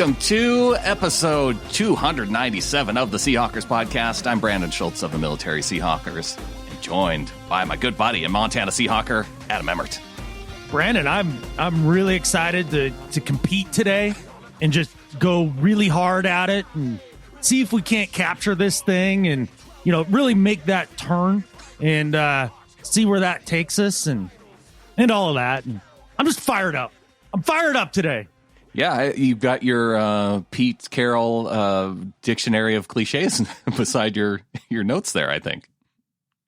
Welcome to episode 297 of the Seahawkers podcast. I'm Brandon Schultz of the Military Seahawkers, and joined by my good buddy and Montana Seahawker, Adam Emmert. Brandon, I'm really excited to compete today and just go really hard at it and see if we can't capture this thing and, really make that turn and see where that takes us and all of that. And I'm just fired up. I'm fired up today. Yeah, you've got your Pete Carroll dictionary of cliches beside your notes there, I think.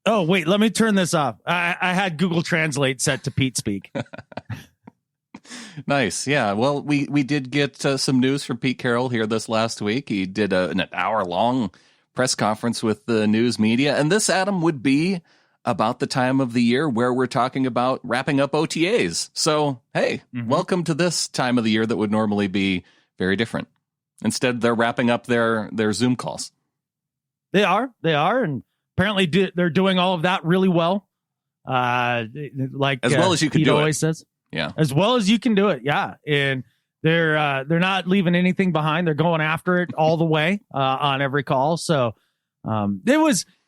Oh, wait, let me turn this off. I had Google Translate set to Pete Speak. Nice. Yeah, well, we did get some news from Pete Carroll here this last week. He did an hour-long press conference with the news media, and this, Adam, would be about the time of the year where we're talking about wrapping up OTAs. So, hey, welcome to this time of the year that would normally be very different. Instead, they're wrapping up their Zoom calls. They are, and apparently they're doing all of that really well. Like as well as you can Pete do always it. Says, yeah, as well as you can do it, yeah. And they're not leaving anything behind. They're going after it all the way on every call. So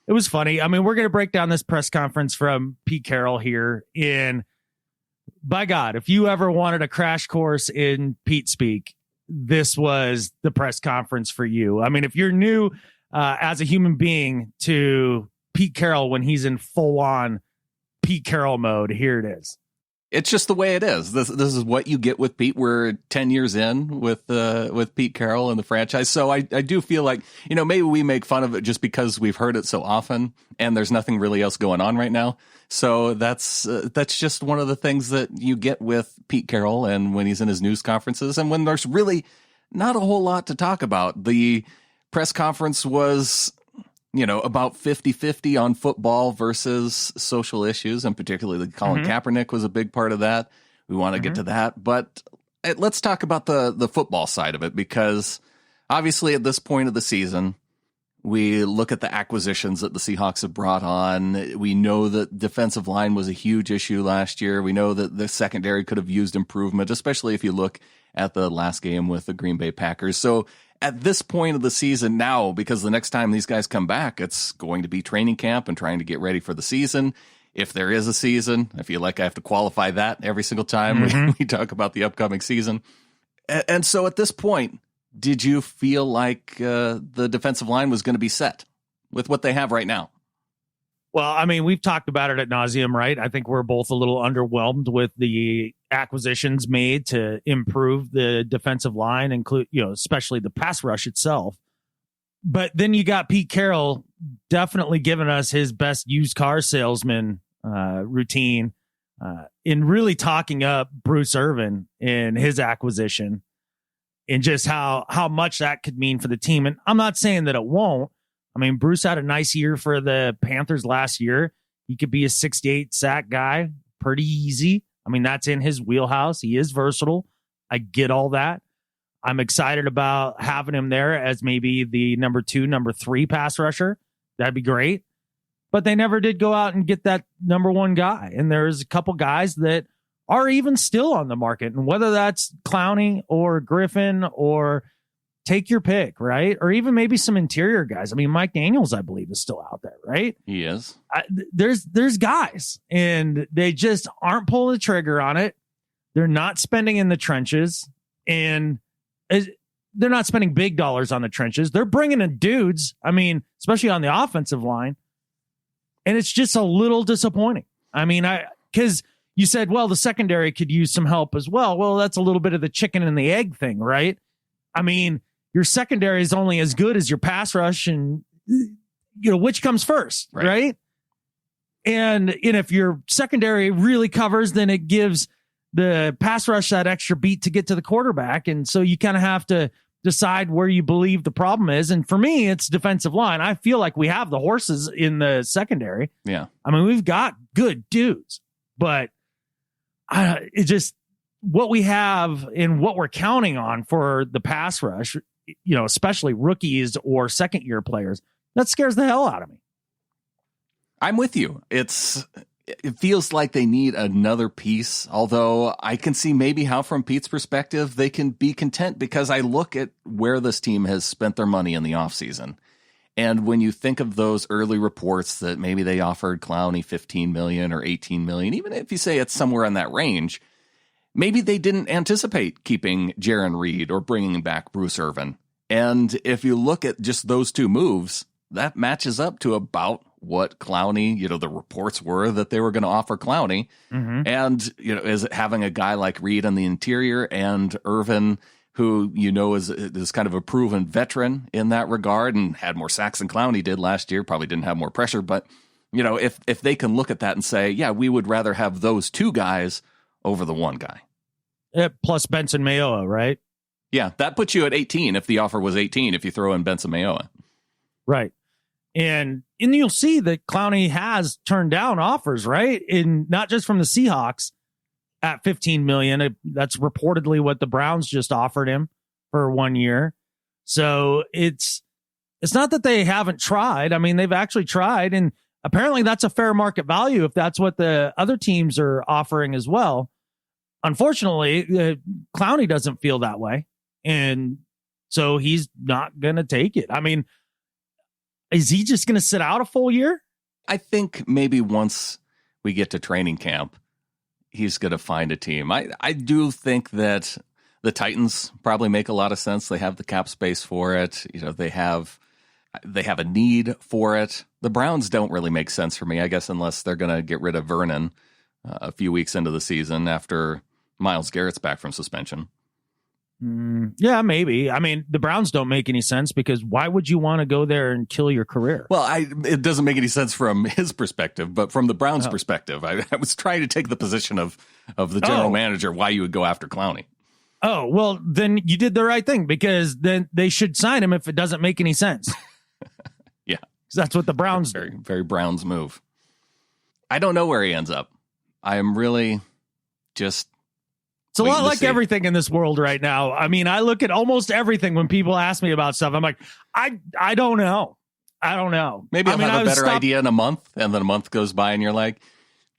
it was funny. I mean, we're going to break down this press conference from Pete Carroll here. And by God, if you ever wanted a crash course in Pete speak, this was the press conference for you. I mean, if you're new as a human being to Pete Carroll when he's in full on Pete Carroll mode, here it is. It's just the way it is. This is what you get with Pete. We're 10 years in with Pete Carroll and the franchise. So I do feel like, maybe we make fun of it just because we've heard it so often and there's nothing really else going on right now. So that's just one of the things that you get with Pete Carroll and when he's in his news conferences and when there's really not a whole lot to talk about. The press conference was about 50-50 on football versus social issues, and particularly Colin Kaepernick was a big part of that. We want to get to that, but let's talk about the football side of it, because obviously at this point of the season, we look at the acquisitions that the Seahawks have brought on. We know that defensive line was a huge issue last year. We know that the secondary could have used improvement, especially if you look at the last game with the Green Bay Packers. So at this point of the season now, because the next time these guys come back, it's going to be training camp and trying to get ready for the season. If there is a season, I feel like I have to qualify that every single time we talk about the upcoming season. And so at this point, did you feel like the defensive line was going to be set with what they have right now? Well, I mean, we've talked about it ad nauseum, right? I think we're both a little underwhelmed with the acquisitions made to improve the defensive line, especially the pass rush itself. But then you got Pete Carroll definitely giving us his best used car salesman routine in really talking up Bruce Irvin in his acquisition and just how much that could mean for the team. And I'm not saying that it won't. I mean, Bruce had a nice year for the Panthers last year. He could be a 68 sack guy pretty easy. I mean, that's in his wheelhouse. He is versatile. I get all that. I'm excited about having him there as maybe the number 2, number 3 pass rusher. That'd be great. But they never did go out and get that number 1 guy. And there's a couple guys that are even still on the market. And whether that's Clowney or Griffin or take your pick, right? Or even maybe some interior guys. I mean, Mike Daniels, I believe, is still out there, right? He is. There's guys, and they just aren't pulling the trigger on it. They're not spending in the trenches, and they're not spending big dollars on the trenches. They're bringing in dudes, I mean, especially on the offensive line, and it's just a little disappointing. I mean, because you said, well, the secondary could use some help as well. Well, that's a little bit of the chicken and the egg thing, right? I mean, your secondary is only as good as your pass rush, and which comes first, right? And if your secondary really covers, then it gives the pass rush that extra beat to get to the quarterback. And so you kind of have to decide where you believe the problem is. And for me, it's defensive line. I feel like we have the horses in the secondary. Yeah. I mean, we've got good dudes, but it just what we have and what we're counting on for the pass rush, especially rookies or second year players, that scares the hell out of me. I'm with you. It's it feels like they need another piece, although I can see maybe how from Pete's perspective they can be content, because I look at where this team has spent their money in the offseason. And when you think of those early reports that maybe they offered Clowney $15 million or $18 million, even if you say it's somewhere in that range, maybe they didn't anticipate keeping Jaron Reed or bringing back Bruce Irvin. And if you look at just those two moves, that matches up to about what Clowney, the reports were that they were going to offer Clowney. Mm-hmm. And, is having a guy like Reed on the interior and Irvin, who, is kind of a proven veteran in that regard and had more sacks than Clowney did last year, probably didn't have more pressure. But, if they can look at that and say, yeah, we would rather have those two guys over the one guy. Plus Benson Mayoa, right? Yeah, that puts you at 18 if the offer was 18, if you throw in Benson Mayoa. Right. And you'll see that Clowney has turned down offers, right? And not just from the Seahawks at $15 million. That's reportedly what the Browns just offered him for 1 year. So it's not that they haven't tried. I mean, they've actually tried, and apparently that's a fair market value if that's what the other teams are offering as well. Unfortunately, Clowney doesn't feel that way, and so he's not going to take it. I mean, is he just going to sit out a full year? I think maybe once we get to training camp, he's going to find a team. I do think that the Titans probably make a lot of sense. They have the cap space for it. They have a need for it. The Browns don't really make sense for me, I guess, unless they're going to get rid of Vernon a few weeks into the season after Myles Garrett's back from suspension. Yeah, maybe. I mean, the Browns don't make any sense, because why would you want to go there and kill your career? Well, it doesn't make any sense from his perspective, but from the Browns' perspective, I was trying to take the position of the general manager, why you would go after Clowney. Oh, well, then you did the right thing, because then they should sign him if it doesn't make any sense. Yeah. That's what the Browns do. do. Very Browns move. I don't know where he ends up. I am really just... It's a lot like everything in this world right now. I mean, I look at almost everything when people ask me about stuff. I'm like, I don't know. I don't know. Maybe I'll have a better idea in a month, and then a month goes by and you're like,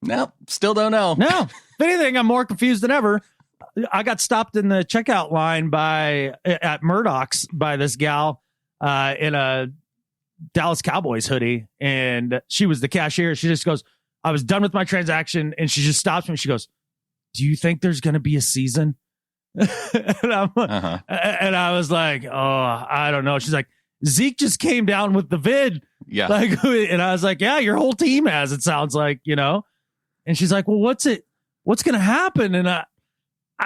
no, still don't know. No, if anything, I'm more confused than ever. I got stopped in the checkout line at Murdoch's by this gal in a Dallas Cowboys hoodie, and she was the cashier. She just goes, I was done with my transaction, and she just stops me. She goes, do you think there's going to be a season? and I was like, oh, I don't know. She's like, Zeke just came down with the vid. Yeah. And I was like, yeah, your whole team has, it sounds like, And she's like, well, what's going to happen? And I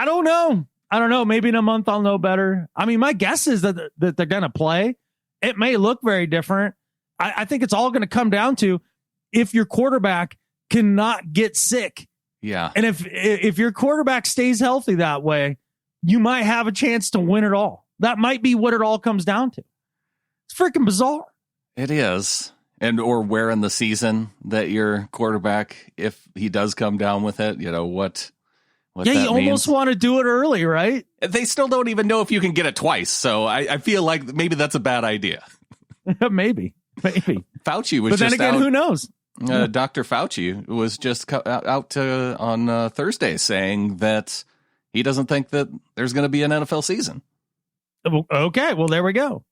don't know. I don't know. Maybe in a month I'll know better. I mean, my guess is that they're going to play. It may look very different. I think it's all going to come down to if your quarterback cannot get sick. Yeah. And if your quarterback stays healthy that way, you might have a chance to win it all. That might be what it all comes down to. It's freaking bizarre. It is. Or where in the season that your quarterback, if he does come down with it, what yeah, you almost want to do it early, right? They still don't even know if you can get it twice. So I feel like maybe that's a bad idea. Maybe. Fauci was but then again, who knows? Dr. Fauci was just out on Thursday saying that he doesn't think that there's going to be an NFL season. Okay, well, there we go.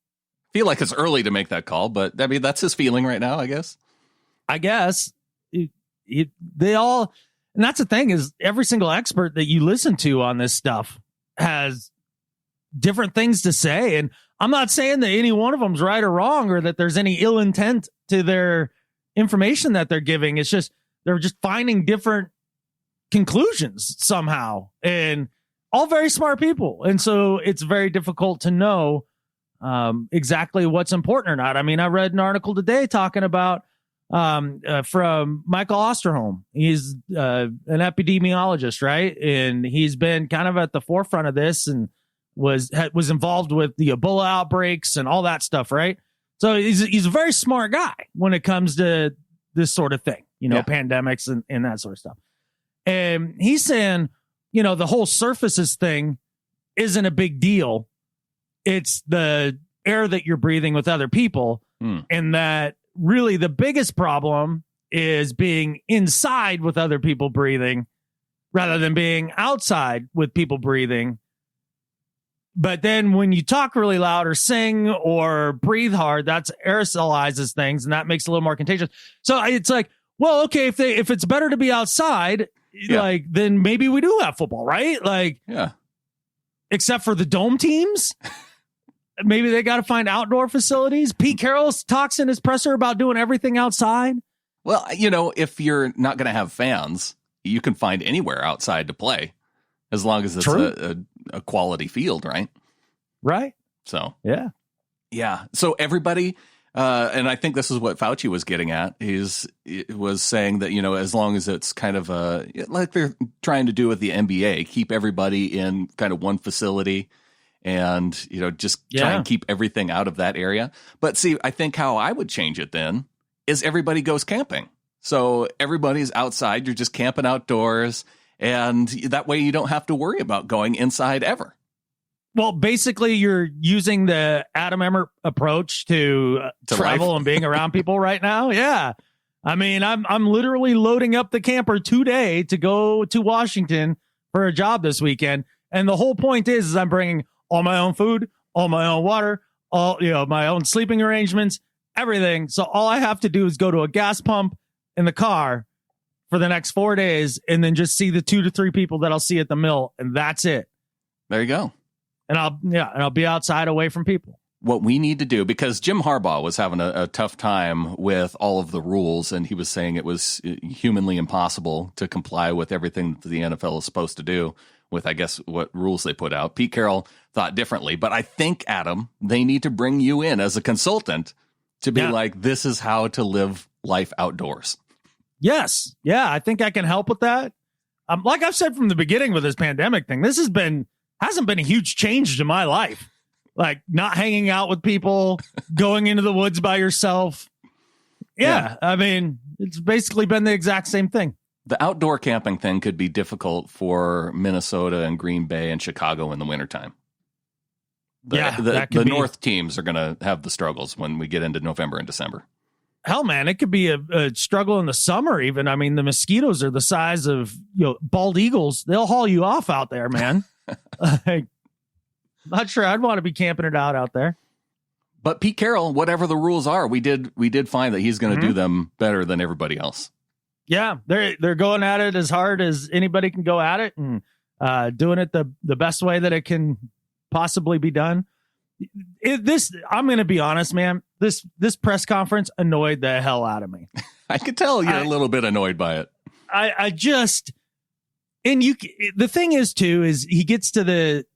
Feel like it's early to make that call, but I mean, that's his feeling right now, I guess. They all, and that's the thing, is every single expert that you listen to on this stuff has different things to say. And I'm not saying that any one of them's right or wrong, or that there's any ill intent to their information that they're giving. It's just they're just finding different conclusions somehow, and all very smart people, and so it's very difficult to know exactly what's important or not. I mean, I read an article today talking about from Michael Osterholm. He's an epidemiologist, right? And he's been kind of at the forefront of this, and was involved with the Ebola outbreaks and all that stuff, right? So he's a very smart guy when it comes to this sort of thing, pandemics and that sort of stuff. And he's saying, the whole surfaces thing isn't a big deal. It's the air that you're breathing with other people. And that really the biggest problem is being inside with other people breathing rather than being outside with people breathing. But then when you talk really loud or sing or breathe hard, that's aerosolizes things, and that makes it a little more contagious. So it's like, well, okay, if it's better to be outside, like, then maybe we do have football, right? Like, except for the dome teams. Maybe they got to find outdoor facilities. Pete Carroll talks in his presser about doing everything outside. Well, you know, if you're not going to have fans, you can find anywhere outside to play as long as it's a quality field, right? Right. So, yeah. So everybody, and I think this is what Fauci was getting at. It was saying that, you know, as long as it's kind of like they're trying to do with the NBA, keep everybody in kind of one facility. And, you know, just try and keep everything out of that area. But see, I think how I would change it then is everybody goes camping. So everybody's outside. You're just camping outdoors. And that way you don't have to worry about going inside ever. Well, basically, you're using the Adam Emmert approach to travel life. And being around people right now. Yeah. I mean, I'm literally loading up the camper today to go to Washington for a job this weekend. And the whole point is I'm bringing all my own food, all my own water, all, you know, my own sleeping arrangements, everything. So all I have to do is go to a gas pump in the car for the next 4 days and then just see the 2 to 3 people that I'll see at the mill. And that's it. There you go. And I'll be outside away from people. What we need to do, because Jim Harbaugh was having a tough time with all of the rules, and he was saying it was humanly impossible to comply with everything that the NFL is supposed to do with, I guess, what rules they put out. Pete Carroll thought differently, but I think, Adam, they need to bring you in as a consultant to be like, this is how to live life outdoors. Yes. Yeah, I think I can help with that. Like I've said from the beginning with this pandemic thing, this hasn't been a huge change to my life. Like not hanging out with people, going into the woods by yourself. Yeah. I mean, it's basically been the exact same thing. The outdoor camping thing could be difficult for Minnesota and Green Bay and Chicago in the wintertime. The North teams are going to have the struggles when we get into November and December. Hell, man, it could be a struggle in the summer even. I mean, the mosquitoes are the size of, you know, bald eagles. They'll haul you off out there, man. Like, not sure I'd want to be camping it out there. But Pete Carroll, whatever the rules are, we did find that he's going to do them better than everybody else. Yeah, they're going at it as hard as anybody can go at it, and doing it the best way that it can possibly be done. I'm going to be honest, man. This press conference annoyed the hell out of me. I could tell you're a little bit annoyed by it. I just, and the thing is too, is he gets to the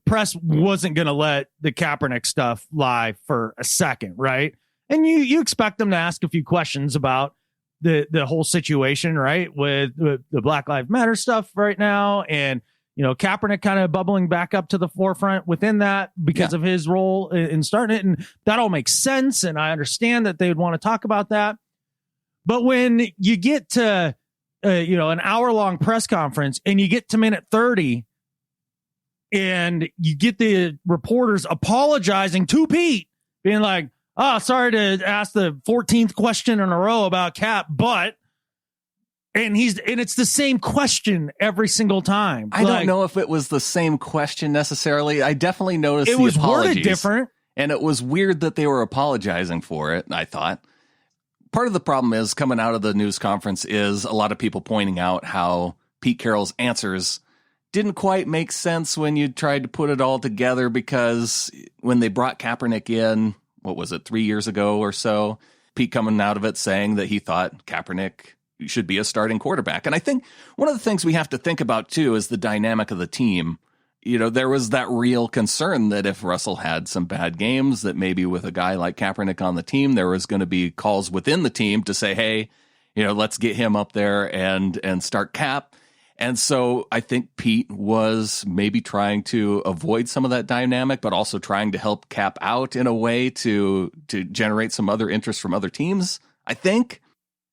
press wasn't going to let the Kaepernick stuff lie for a second, right? And you expect them to ask a few questions about the whole situation, right? With the Black Lives Matter stuff right now. And, you know, Kaepernick kind of bubbling back up to the forefront within that because of his role in starting it. And that all makes sense. And I understand that they would want to talk about that. But when you get to, an hour-long press conference and you get to minute 30 and you get the reporters apologizing to Pete, being like, oh, sorry to ask the 14th question in a row about Cap, but, and it's the same question every single time. I don't know if it was the same question necessarily. I definitely noticed it was worded different. And it was weird that they were apologizing for it, I thought. Part of the problem is coming out of the news conference is a lot of people pointing out how Pete Carroll's answers didn't quite make sense when you tried to put it all together, because when they brought Kaepernick in, what was it, 3 years ago or so, Pete coming out of it saying that he thought Kaepernick should be a starting quarterback. And I think one of the things we have to think about, too, is the dynamic of the team. You know, there was that real concern that if Russell had some bad games, that maybe with a guy like Kaepernick on the team, there was going to be calls within the team to say, hey, you know, let's get him up there and start Cap. And so I think Pete was maybe trying to avoid some of that dynamic, but also trying to help Cap out in a way to generate some other interest from other teams, I think.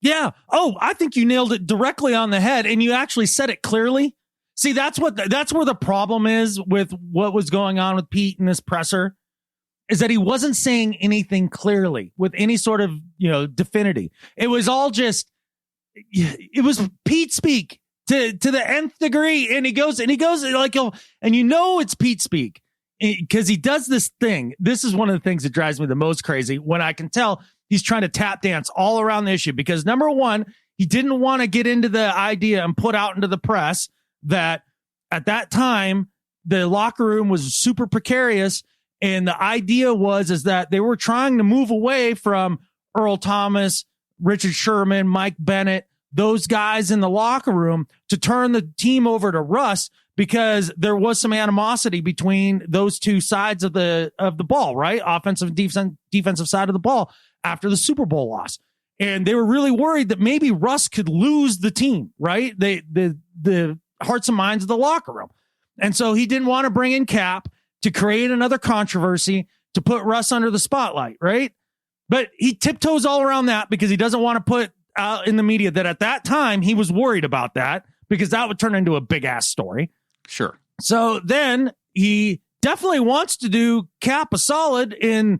Yeah. Oh, I think you nailed it directly on the head, and you actually said it clearly. See, that's where the problem is with what was going on with Pete in this presser, is that he wasn't saying anything clearly with any sort of Definity. It was all just, it was Pete speak to the nth degree. And he goes like, it's Pete speak because he does this thing. This is one of the things that drives me the most crazy when I can tell he's trying to tap dance all around the issue because number one, he didn't want to get into the idea and put out into the press that at that time, the locker room was super precarious. And the idea is that they were trying to move away from Earl Thomas, Richard Sherman, Mike Bennett, those guys in the locker room to turn the team over to Russ because there was some animosity between those two sides of the ball, right? Offensive and defensive side of the ball after the Super Bowl loss. And they were really worried that maybe Russ could lose the team, right? The hearts and minds of the locker room. And so he didn't want to bring in Cap to create another controversy to put Russ under the spotlight, right? But he tiptoes all around that because he doesn't want to put out in the media that at that time he was worried about that because that would turn into a big ass story. Sure. So then he definitely wants to do Cap a solid in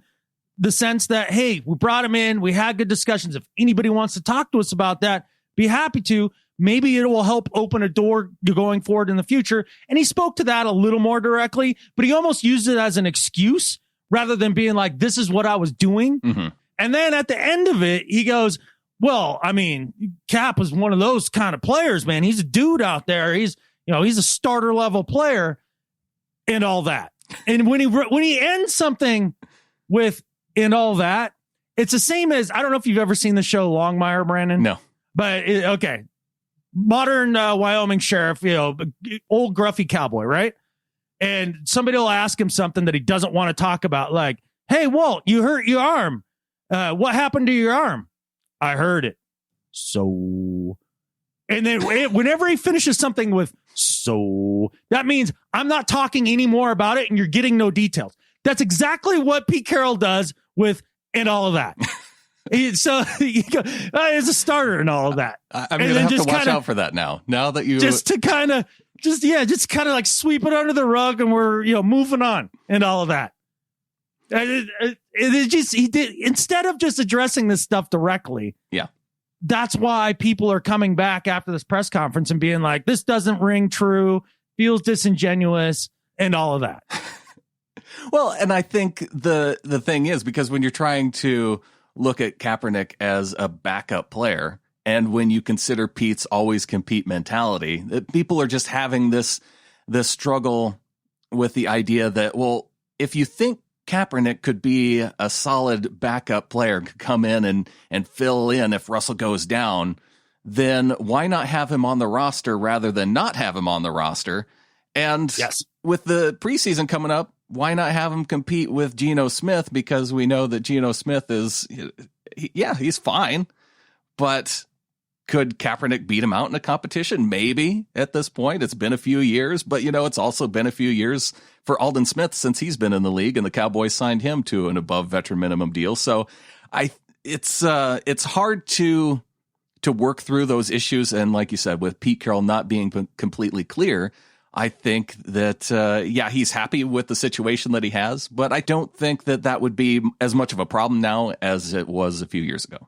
the sense that, hey, we brought him in. We had good discussions. If anybody wants to talk to us about that, be happy to. Maybe it will help open a door going forward in the future. And he spoke to that a little more directly, but he almost used it as an excuse rather than being like, this is what I was doing. Mm-hmm. And then at the end of it, he goes, well, I mean, Cap is one of those kind of players, man. He's a dude out there. He's a starter level player and all that. And when he ends something with and all that, it's the same as, I don't know if you've ever seen the show Longmire, Brandon. No. But okay. Modern Wyoming sheriff, old gruffy cowboy, right? And somebody will ask him something that he doesn't want to talk about, like, hey, Walt, you hurt your arm. What happened to your arm? I heard it. So, and then whenever he finishes something with so, that means I'm not talking anymore about it and you're getting no details. That's exactly what Pete Carroll does with and all of that. So it's a starter and all of that. I'm going to have to watch out for that now. Now that you just kind of like sweep it under the rug and we're moving on and all of that. He did instead of just addressing this stuff directly. Yeah, that's why people are coming back after this press conference and being like, "This doesn't ring true, feels disingenuous," and all of that. Well, and I think the thing is because when you're trying to look at Kaepernick as a backup player, and when you consider Pete's always compete mentality, that people are just having this struggle with the idea that, well, if you think Kaepernick could be a solid backup player, could come in and fill in if Russell goes down, then why not have him on the roster rather than not have him on the roster? And yes, with the preseason coming up, why not have him compete with Geno Smith? Because we know that Geno Smith he's fine, but could Kaepernick beat him out in a competition? Maybe at this point. It's been a few years, but it's also been a few years for Aldon Smith since he's been in the league, and the Cowboys signed him to an above veteran minimum deal. So it's hard to work through those issues. And like you said, with Pete Carroll not being completely clear, I think that, he's happy with the situation that he has, but I don't think that would be as much of a problem now as it was a few years ago.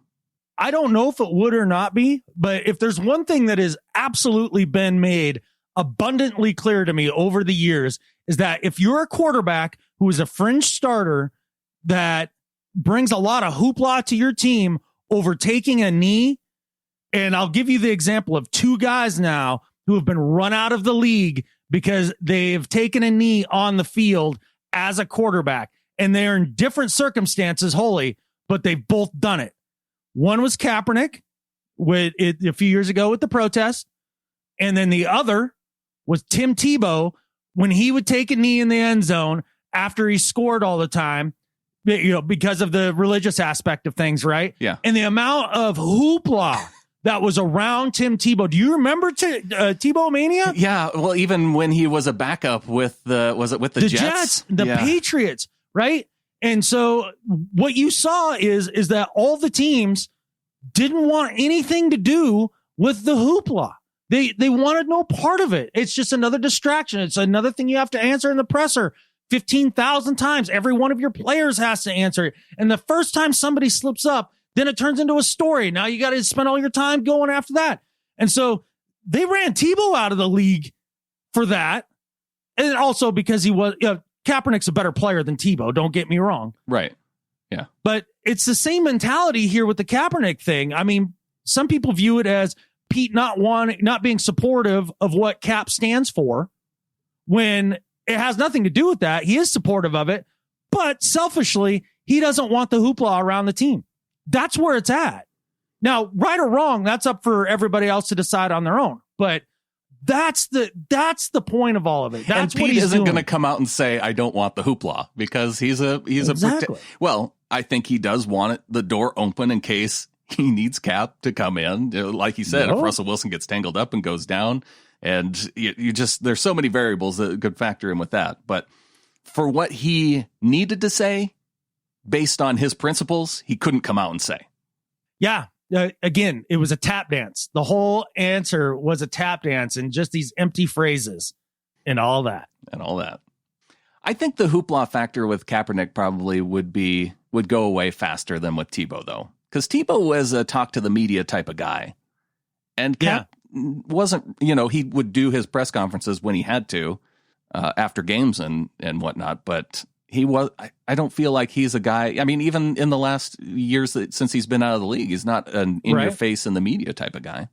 I don't know if it would or not be, but if there's one thing that has absolutely been made abundantly clear to me over the years is that if you're a quarterback who is a fringe starter that brings a lot of hoopla to your team over taking a knee, and I'll give you the example of two guys now who have been run out of the league because they've taken a knee on the field as a quarterback, and they're in different circumstances wholly, but they've both done it. One was Kaepernick with it a few years ago with the protest. And then the other was Tim Tebow when he would take a knee in the end zone after he scored all the time, because of the religious aspect of things. Right. Yeah. And the amount of hoopla that was around Tim Tebow. Do you remember Tebow Mania? Yeah. Well, even when he was a backup with the Jets? The Patriots. Right. And so what you saw is that all the teams didn't want anything to do with the hoopla. They wanted no part of it. It's just another distraction. It's another thing you have to answer in the presser 15,000 times. Every one of your players has to answer it. And the first time somebody slips up, then it turns into a story. Now you got to spend all your time going after that. And so they ran Tebow out of the league for that. And also because Kaepernick's a better player than Tebow. Don't get me wrong. Right. Yeah. But it's the same mentality here with the Kaepernick thing. I mean, some people view it as Pete not being supportive of what Cap stands for, when it has nothing to do with that. He is supportive of it, but selfishly, he doesn't want the hoopla around the team. That's where it's at. Now, right or wrong, that's up for everybody else to decide on their own. But that's the point of all of it. That's and Pete isn't going to come out and say, I don't want the hoopla, because exactly. Well, I think he does want the door open in case he needs Cap to come in. Like he said, if Russell Wilson gets tangled up and goes down, and you just, there's so many variables that could factor in with that. But for what he needed to say, based on his principles, he couldn't come out and say. Yeah. Again, it was a tap dance. The whole answer was a tap dance and just these empty phrases and all that. I think the hoopla factor with Kaepernick probably would go away faster than with Tebow, though. Because Tebow was a talk to the media type of guy. And Cap wasn't, he would do his press conferences when he had to after games and whatnot. But I don't feel like he's a guy. I mean, even in the last years since he's been out of the league, he's not an your face in the media type of guy.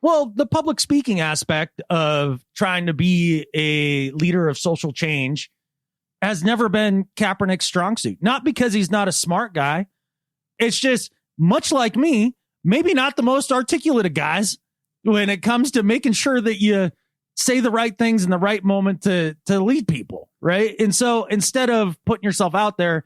Well, the public speaking aspect of trying to be a leader of social change has never been Kaepernick's strong suit. Not because he's not a smart guy. It's just, much like me, maybe not the most articulate of guys when it comes to making sure that you say the right things in the right moment to lead people, right? And so instead of putting yourself out there,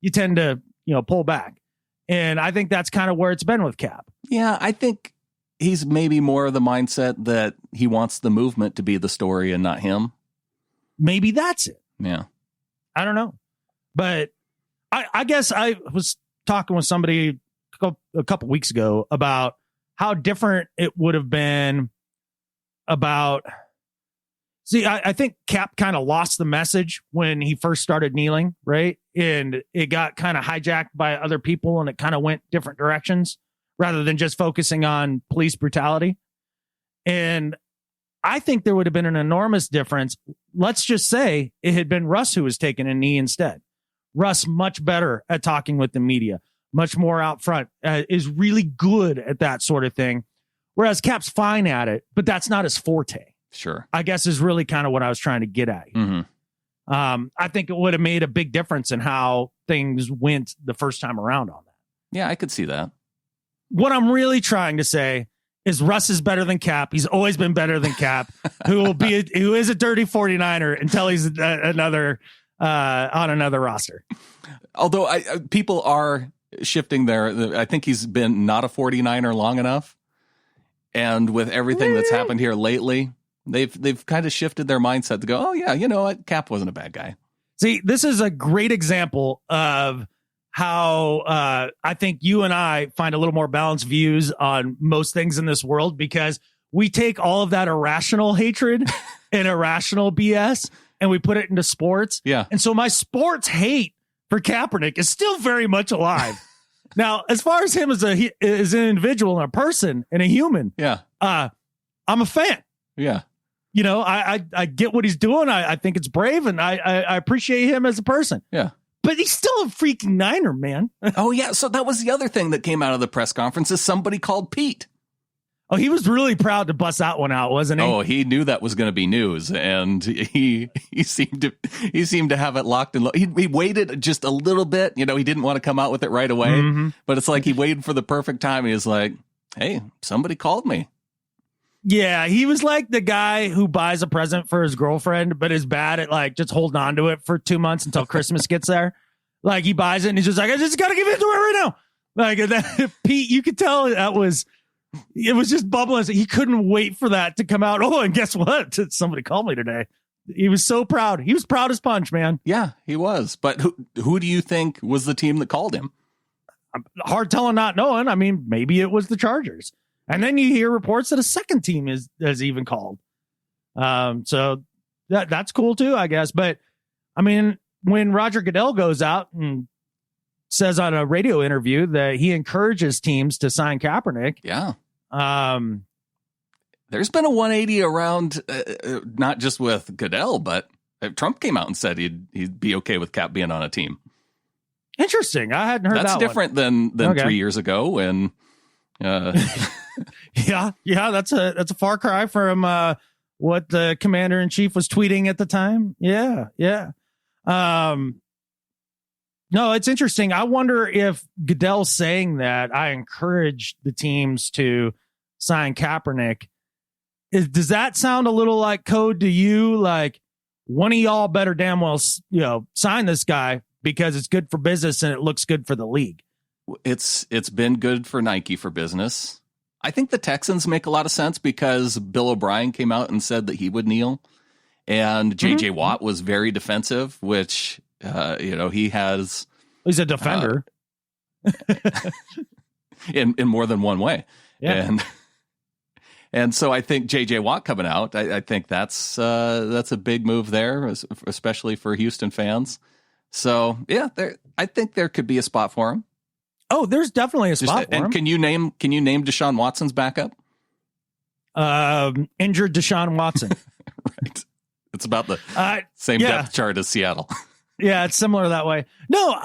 you tend to, pull back. And I think that's kind of where it's been with Cap. Yeah, I think he's maybe more of the mindset that he wants the movement to be the story and not him. Maybe that's it. Yeah. I don't know. But I guess I was talking with somebody a couple weeks ago about how different it would have been about. See, I think Cap kind of lost the message when he first started kneeling, right? And it got kind of hijacked by other people and it kind of went different directions rather than just focusing on police brutality. And I think there would have been an enormous difference. Let's just say it had been Russ who was taking a knee instead. Russ, much better at talking with the media, much more out front, is really good at that sort of thing. Whereas Cap's fine at it, but that's not his forte. Sure. I guess is really kind of what I was trying to get at. Mm-hmm. I think it would have made a big difference in how things went the first time around on that. Yeah, I could see that. What I'm really trying to say is Russ is better than Cap. He's always been better than Cap, who is a dirty 49er until he's another on another roster. Although people are shifting there. I think he's been not a 49er long enough. And with everything that's happened here lately, they've kind of shifted their mindset to go, oh, yeah, you know what? Cap wasn't a bad guy. See, this is a great example of how I think you and I find a little more balanced views on most things in this world, because we take all of that irrational hatred and irrational BS and we put it into sports. Yeah. And so my sports hate for Kaepernick is still very much alive. Now, as far as him as an individual and a person and a human, I'm a fan. Yeah. I get what he's doing. I think it's brave, and I appreciate him as a person. Yeah. But he's still a freaking Niner, man. Oh, yeah. So that was the other thing that came out of the press conference is somebody called Pete. Oh, he was really proud to bust that one out, wasn't he? Oh, he knew that was going to be news, and he seemed to have it locked and he waited just a little bit. He didn't want to come out with it right away, but it's like he waited for the perfect time. He was like, "Hey, somebody called me." Yeah, he was like the guy who buys a present for his girlfriend, but is bad at just holding on to it for 2 months until Christmas gets there. Like he buys it and he's just like, I just got to give it to her right now. Like that, Pete, you could tell it was just bubbling. He couldn't wait for that to come out. Oh, and guess what? Somebody called me today. He was so proud. He was proud as punch, man. Yeah, he was. But who do you think was the team that called him? Hard telling, not knowing. I mean, maybe it was the Chargers. And then you hear reports that a second team has even called. So that's cool too, I guess. But I mean, when Roger Goodell goes out and says on a radio interview that he encourages teams to sign Kaepernick. Yeah. There's been a 180 around, not just with Goodell, but Trump came out and said he'd be okay with Cap being on a team. Interesting. I hadn't heard that. That's different than Okay. 3 years ago when. Yeah, that's a far cry from what the commander in chief was tweeting at the time. Yeah. No, it's interesting. I wonder if Goodell saying that I encourage the teams to sign Kaepernick. Does that sound a little like code to you? Like, one of y'all better damn well, sign this guy because it's good for business and it looks good for the league. It's been good for Nike for business. I think the Texans make a lot of sense because Bill O'Brien came out and said that he would kneel, and JJ Watt was very defensive, which he has. He's a defender in more than one way. Yeah. And so I think JJ Watt coming out, I think that's a big move there, especially for Houston fans. So yeah, I think there could be a spot for him. Oh, there's definitely a spot for him. And can you name Deshaun Watson's backup? Injured Deshaun Watson. Right. It's about the same depth chart as Seattle. Yeah, it's similar that way. No,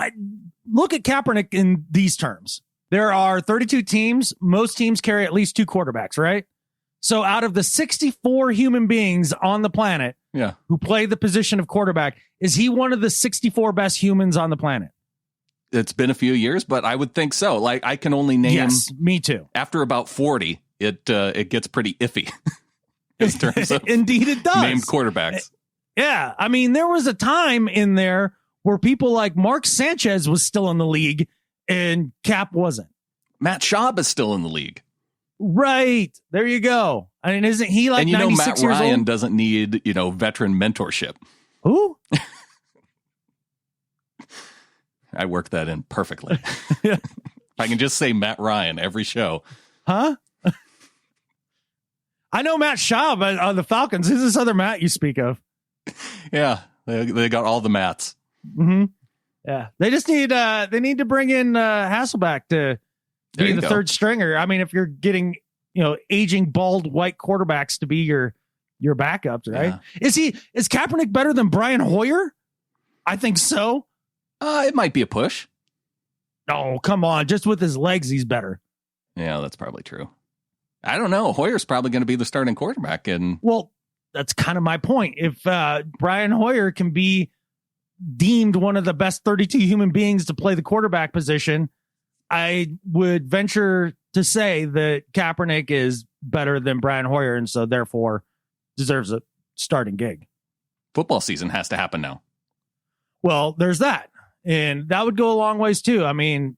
look at Kaepernick in these terms. There are 32 teams. Most teams carry at least 2 quarterbacks, right? So out of the 64 human beings on the planet who play the position of quarterback, is he one of the 64 best humans on the planet? It's been a few years, but I would think so. Like, I can only name. Yes, me too. After about 40, it gets pretty iffy in terms of indeed it does. Named quarterbacks. Yeah, I mean, there was a time in there where people like Mark Sanchez was still in the league and Cap wasn't. Matt Schaub is still in the league. Right. There you go. I mean, isn't he like 96 Matt years Ryan old? doesn't need, veteran mentorship. Who? I work that in perfectly. If I can just say Matt Ryan every show. Huh? I know Matt Schaub on the Falcons. Who's this other Matt you speak of? Yeah, they got all the Matts. Mm-hmm. Yeah, they just need to bring in Hasselbeck to be the third stringer. I mean, if you're getting aging bald white quarterbacks to be your backups, right? Yeah. Is Kaepernick better than Brian Hoyer? I think so. It might be a push. Oh, come on. Just with his legs, he's better. Yeah, that's probably true. I don't know. Hoyer's probably going to be the starting quarterback. Well, that's kind of my point. If Brian Hoyer can be deemed one of the best 32 human beings to play the quarterback position, I would venture to say that Kaepernick is better than Brian Hoyer and so therefore deserves a starting gig. Football season has to happen now. Well, there's that. And that would go a long ways too. I mean,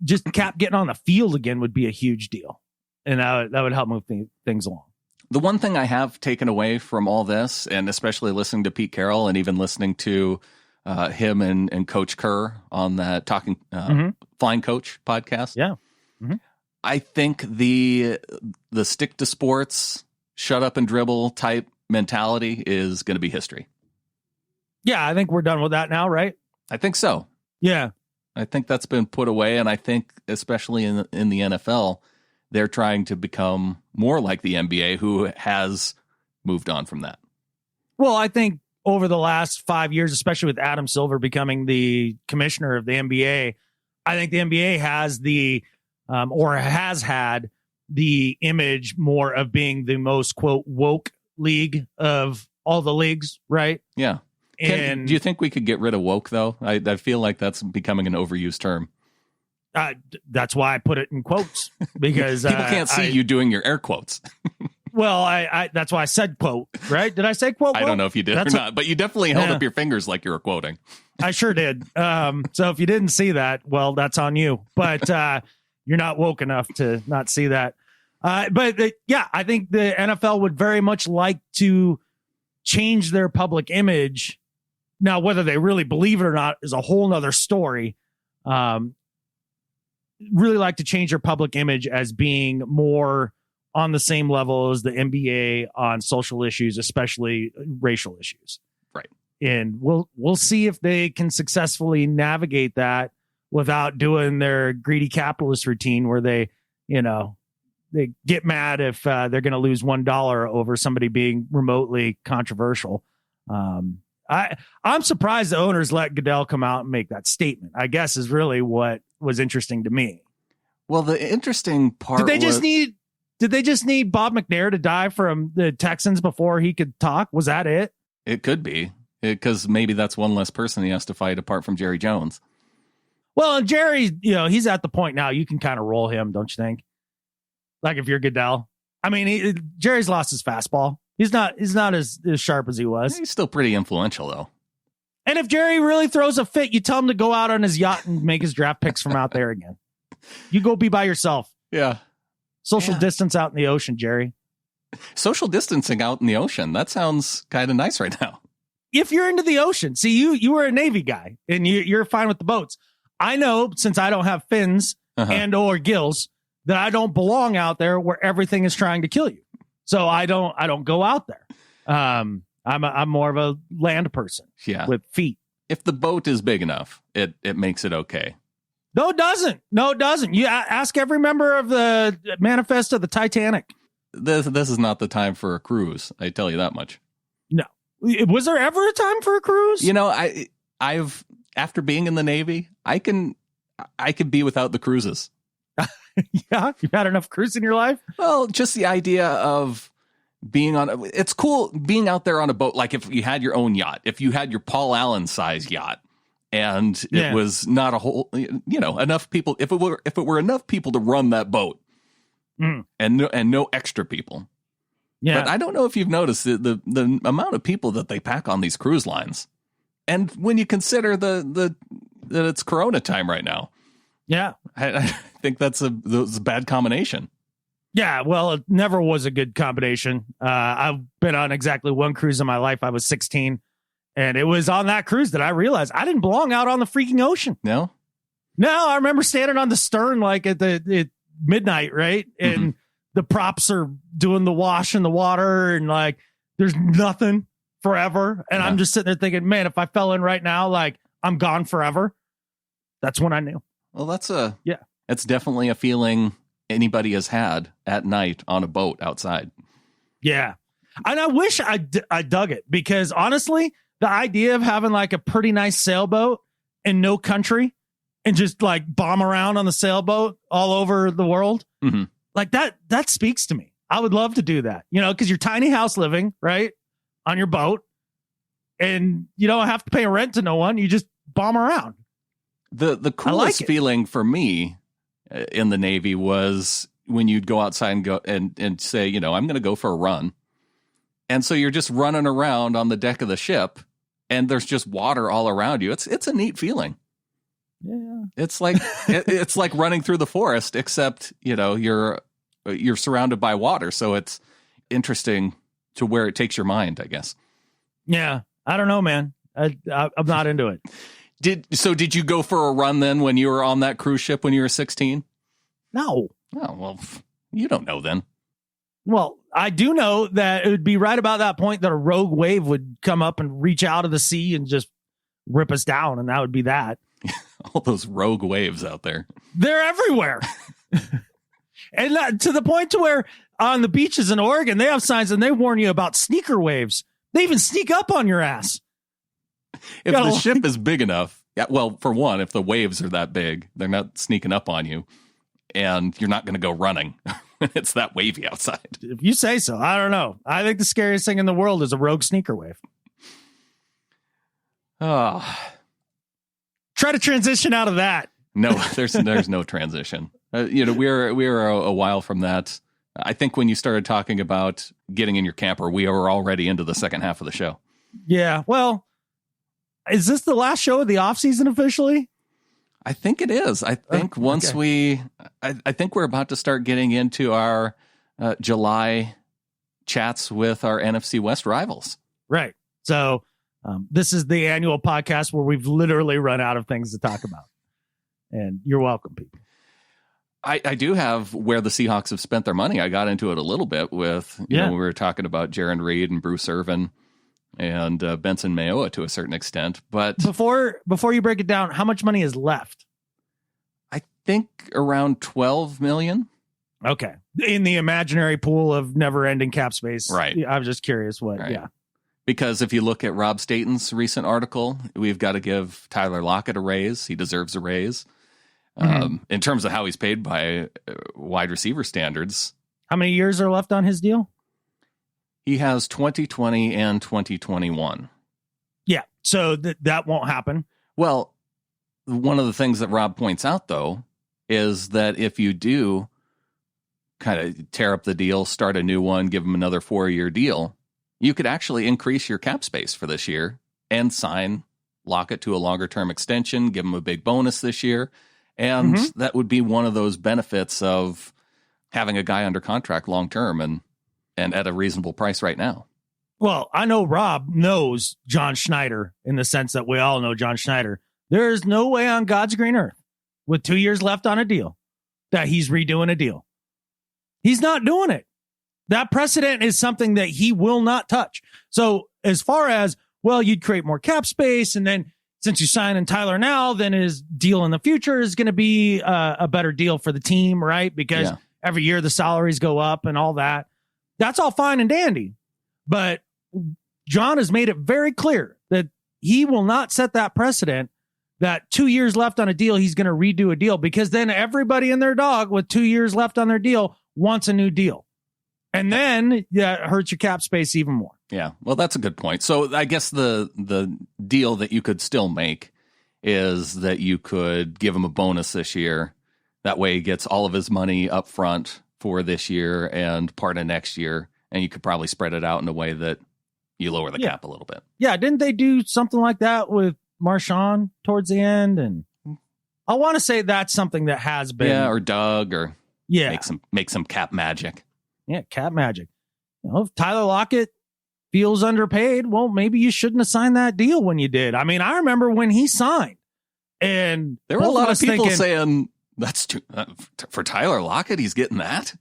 just Cap getting on the field again would be a huge deal. And that would help move things along. The one thing I have taken away from all this, and especially listening to Pete Carroll and even listening to him and Coach Kerr on that Flying Coach podcast. Yeah. Mm-hmm. I think the stick to sports, shut up and dribble type mentality is going to be history. Yeah, I think we're done with that now, right? I think so. Yeah. I think that's been put away, and I think especially in the NFL, they're trying to become more like the NBA, who has moved on from that. Well, I think over the last 5 years, especially with Adam Silver becoming the commissioner of the NBA, I think the NBA has has had the image more of being the most, quote, woke league of all the leagues, right? Yeah. Do you think we could get rid of woke, though? I feel like that's becoming an overused term. That's why I put it in quotes, because people can't see you doing your air quotes. Well, I that's why I said quote, right? Did I say quote? I don't know if you did or not, but you definitely held up your fingers like you were quoting. I sure did. So if you didn't see that, well, that's on you. But you're not woke enough to not see that. But I think the NFL would very much like to change their public image. Now, whether they really believe it or not is a whole nother story. Really like to change their public image as being more on the same level as the NBA on social issues, especially racial issues. Right. And we'll see if they can successfully navigate that without doing their greedy capitalist routine where they get mad if they're going to lose $1 over somebody being remotely controversial. I'm surprised the owners let Goodell come out and make that statement, I guess, is really what was interesting to me. Well, the interesting part Did they just need Bob McNair to die from the Texans before he could talk? Was that it? It could be, because maybe that's one less person he has to fight apart from Jerry Jones. Well, and Jerry, he's at the point now you can kind of roll him, don't you think? Like if you're Goodell. I mean, Jerry's lost his fastball. He's not as sharp as he was. He's still pretty influential, though. And if Jerry really throws a fit, you tell him to go out on his yacht and make his draft picks from out there again. You go be by yourself. Yeah. Social distance out in the ocean, Jerry. Social distancing out in the ocean. That sounds kind of nice right now. If you're into the ocean. See, you were a Navy guy, and you're fine with the boats. I know, since I don't have fins and or gills, that I don't belong out there where everything is trying to kill you. So I don't go out there. I'm more of a land person with feet. If the boat is big enough, it makes it okay. No, it doesn't. You ask every member of the manifest of the Titanic. This is not the time for a cruise. I tell you that much. No. Was there ever a time for a cruise? I've after being in the Navy, I can be without the cruises. Yeah, you've had enough cruise in your life? Well, just the idea of being it's cool being out there on a boat. Like if you had your own yacht, if you had your Paul Allen size yacht, and it was not a whole, enough people. If it were enough people to run that boat, and no extra people. Yeah, but I don't know if you've noticed the amount of people that they pack on these cruise lines, and when you consider that it's Corona time right now. Yeah, I think that's a bad combination. Yeah, well, it never was a good combination. I've been on exactly one cruise in my life. I was 16, and it was on that cruise that I realized I didn't belong out on the freaking ocean. No, I remember standing on the stern like at midnight, right? And the props are doing the wash in the water, and like there's nothing forever. And I'm just sitting there thinking, man, if I fell in right now, like I'm gone forever. That's when I knew. Well, that's definitely a feeling anybody has had at night on a boat outside. Yeah. And I wish I dug it, because honestly, the idea of having like a pretty nice sailboat in no country and just like bomb around on the sailboat all over the world, like that speaks to me. I would love to do that, because you're tiny house living right on your boat and you don't have to pay rent to no one. You just bomb around. The coolest feeling for me in the Navy was when you'd go outside and go and say, I'm going to go for a run. And so you're just running around on the deck of the ship and there's just water all around you. It's a neat feeling. Yeah. It's like it's like running through the forest, except, you're surrounded by water. So it's interesting to where it takes your mind, I guess. Yeah. I don't know, man. I'm not into it. Did you go for a run then when you were on that cruise ship when you were 16? No. Oh, well, you don't know then. Well, I do know that it would be right about that point that a rogue wave would come up and reach out of the sea and just rip us down. And that would be that. All those rogue waves out there. They're everywhere. And to the point to where on the beaches in Oregon, they have signs and they warn you about sneaker waves. They even sneak up on your ass. If the ship is big enough, well, for one, if the waves are that big, they're not sneaking up on you and you're not going to go running. It's that wavy outside. If you say so. I don't know. I think the scariest thing in the world is a rogue sneaker wave. Oh. Try to transition out of that. No, there's no transition. We're a while from that. I think when you started talking about getting in your camper, we were already into the second half of the show. Yeah. Well, is this the last show of the offseason officially? I think it is. I think I think we're about to start getting into our July chats with our NFC West rivals. Right. So this is the annual podcast where we've literally run out of things to talk about. And you're welcome, people. I do have where the Seahawks have spent their money. I got into it a little bit with, we were talking about Jaron Reed and Bruce Irvin and Benson Mayoa to a certain extent. But before you break it down, how much money is left? think around 12 million. Okay. In the imaginary pool of never ending cap space. Right. I was just curious what. Right. Yeah. Because if you look at Rob Staten's recent article, we've got to give Tyler Lockett a raise. He deserves a raise. In terms of how he's paid by wide receiver standards. How many years are left on his deal? He has 2020 and 2021. Yeah. So that won't happen. Well, one of the things that Rob points out, though, is that if you do kind of tear up the deal, start a new one, give him another 4-year deal, you could actually increase your cap space for this year and sign Lockett to a longer term extension, give him a big bonus this year. And that would be one of those benefits of having a guy under contract long term and at a reasonable price right now. Well, I know Rob knows John Schneider in the sense that we all know John Schneider. There is no way on God's green earth with 2 years left on a deal that he's redoing a deal. He's not doing it. That precedent is something that he will not touch. So as far as, well, you'd create more cap space, and then since you sign in Tyler now, then his deal in the future is going to be a better deal for the team, right? Because every year the salaries go up and all that. That's all fine and dandy. But John has made it very clear that he will not set that precedent that 2 years left on a deal, he's going to redo a deal, because then everybody and their dog with 2 years left on their deal wants a new deal. And then it hurts your cap space even more. Yeah, well, that's a good point. So I guess the deal that you could still make is that you could give him a bonus this year. That way he gets all of his money up front for this year and part of next year. And you could probably spread it out in a way that you lower the cap a little bit. Yeah, didn't they do something like that with Marshawn towards the end? And I want to say that's something that has been. Yeah, or Doug, or make some cap magic. Yeah, cap magic. You know, if Tyler Lockett feels underpaid, well, maybe you shouldn't have signed that deal when you did. I mean, I remember when he signed, and there were a lot of people saying that's too for Tyler Lockett. He's getting that.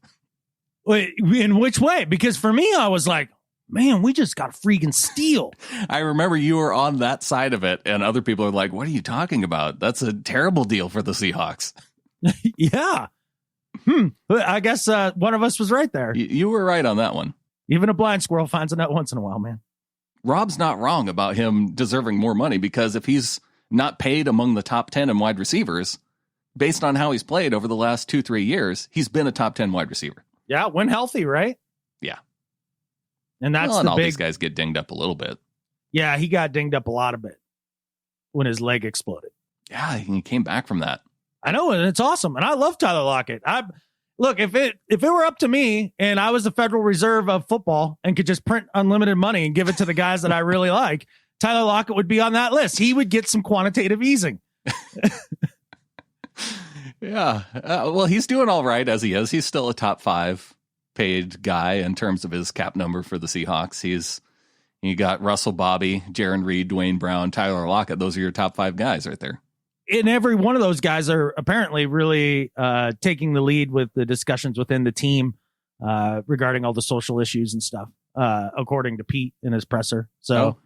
In which way? Because for me, I was like, man, we just got a freaking steal. I remember you were on that side of it, and other people are like, what are you talking about? That's a terrible deal for the Seahawks. Yeah. I guess one of us was right there. You were right on that one. Even a blind squirrel finds a nut once in a while, man. Rob's not wrong about him deserving more money, because if he's not paid among the top 10 in wide receivers, based on how he's played over the last 2-3 years, he's been a top 10 wide receiver. Yeah, when healthy, right? Yeah. And that's all these guys get dinged up a little bit. Yeah, he got dinged up a lot of it when his leg exploded. Yeah, he came back from that. I know, and it's awesome. And I love Tyler Lockett. Look, if it were up to me and I was the Federal Reserve of football and could just print unlimited money and give it to the guys that I really like, Tyler Lockett would be on that list. He would get some quantitative easing. Yeah. Well, he's doing all right as he is. He's still a top 5 paid guy in terms of his cap number for the Seahawks. You got Russell Bobby, Jaron Reed, Dwayne Brown, Tyler Lockett. Those are your top 5 guys right there. And every one of those guys are apparently really taking the lead with the discussions within the team regarding all the social issues and stuff, according to Pete in his presser. So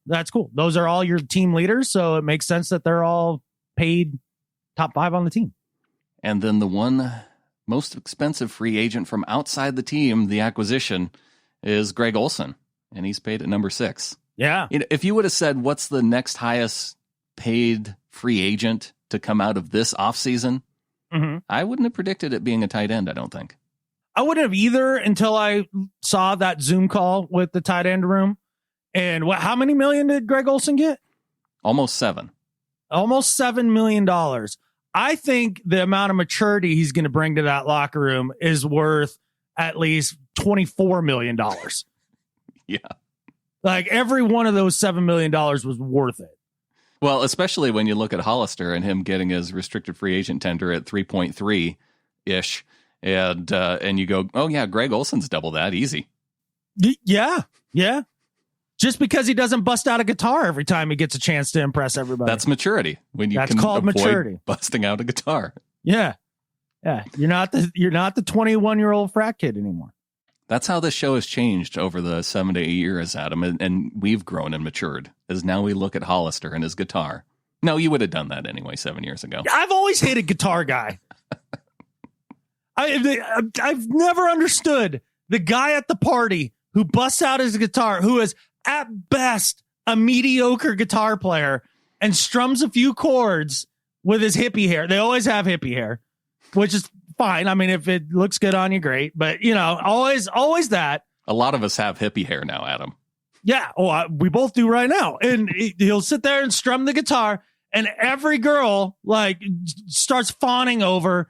that's cool. Those are all your team leaders. So it makes sense that they're all paid top 5 on the team. And then the one most expensive free agent from outside the team, the acquisition, is Greg Olsen. And he's paid at number 6. Yeah. If you would have said, what's the next highest paid free agent to come out of this offseason, I wouldn't have predicted it being a tight end, I don't think. I wouldn't have either until I saw that Zoom call with the tight end room. And how many million did Greg Olsen get? Almost 7. Almost $7 million. I think the amount of maturity he's going to bring to that locker room is worth at least $24 million. Yeah. Like every one of those $7 million was worth it. Well, especially when you look at Hollister and him getting his restricted free agent tender at 3.3-ish. And you go, oh, yeah, Greg Olsen's double that. Easy. Yeah. Yeah. Just because he doesn't bust out a guitar every time he gets a chance to impress everybody. That's maturity. When you That's can called avoid maturity. Busting out a guitar. Yeah. Yeah. You're not the 21-year-old frat kid anymore. That's how this show has changed over the 7 to 8 years, Adam. And we've grown and matured as now we look at Hollister and his guitar. No, you would have done that anyway 7 years ago. I've always hated Guitar Guy. I've never understood the guy at the party who busts out his guitar, who is at best a mediocre guitar player and strums a few chords with his hippie hair. They always have hippie hair, which is fine. I mean, if it looks good on you, great. But, always that. A lot of us have hippie hair now, Adam. Yeah. Oh, we both do right now. And he'll sit there and strum the guitar, and every girl starts fawning over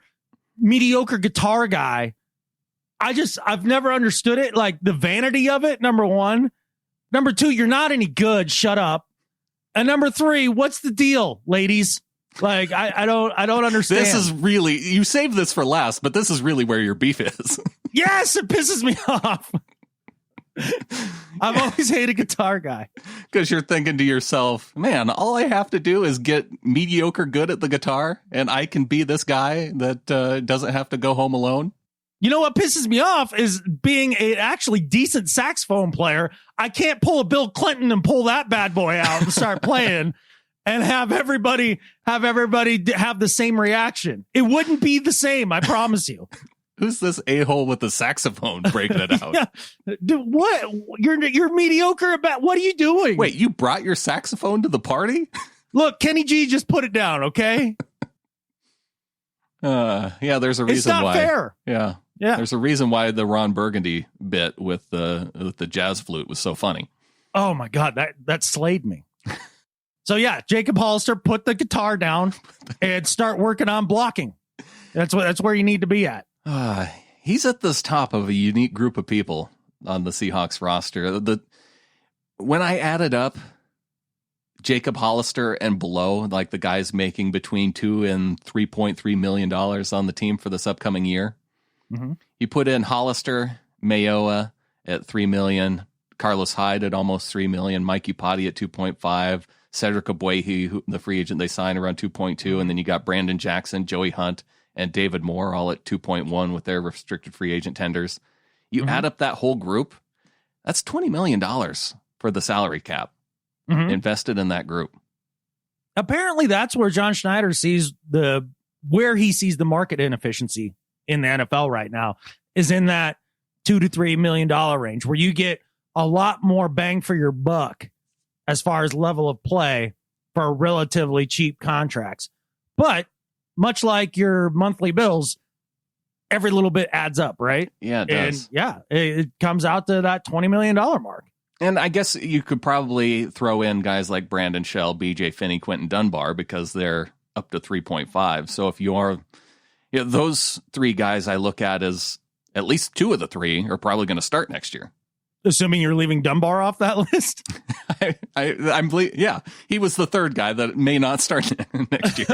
mediocre guitar guy. I've never understood it. Like the vanity of it. Number one. Number two, you're not any good. Shut up. And number three, what's the deal, ladies? Like, I don't understand. This is really, you saved this for last, but this is really where your beef is. Yes, it pisses me off. I've always hated Guitar Guy. Because you're thinking to yourself, man, all I have to do is get mediocre good at the guitar, and I can be this guy that doesn't have to go home alone. You know what pisses me off is being a actually decent saxophone player. I can't pull a Bill Clinton and pull that bad boy out and start playing and have everybody have the same reaction. It wouldn't be the same, I promise you. Who's this a-hole with the saxophone breaking it out? Yeah. Dude, what? You're mediocre about what are you doing? Wait, you brought your saxophone to the party? Look, Kenny G, just put it down, okay? Yeah, there's a reason it's not why. Fair. Yeah. There's a reason why the Ron Burgundy bit with the jazz flute was so funny. Oh my God, that slayed me. So yeah, Jacob Hollister, put the guitar down and start working on blocking. That's where you need to be at. He's at this top of a unique group of people on the Seahawks roster. When I added up Jacob Hollister and below, like the guys making between $2 and $3.3 million on the team for this upcoming year, you put in Hollister, Mayoa at $3 million, Carlos Hyde at almost $3 million, Mike Upati at 2.5, Cedric Ogbuehi, the free agent they signed, around 2.2, and then you got Brandon Jackson, Joey Hunt, and David Moore all at 2.1 with their restricted free agent tenders. You add up that whole group, that's $20 million for the salary cap invested in that group. Apparently that's where John Schneider sees where he sees the market inefficiency in the NFL right now is in that $2 to $3 million range, where you get a lot more bang for your buck as far as level of play for relatively cheap contracts. But much like your monthly bills, every little bit adds up, right? Yeah, it does. And yeah, it comes out to that $20 million mark. And I guess you could probably throw in guys like Brandon Shell, BJ Finney, Quentin Dunbar, because they're up to 3.5. So if you are, those three guys I look at as at least two of the three are probably going to start next year. Assuming you're leaving Dunbar off that list? Yeah, he was the third guy that may not start next year.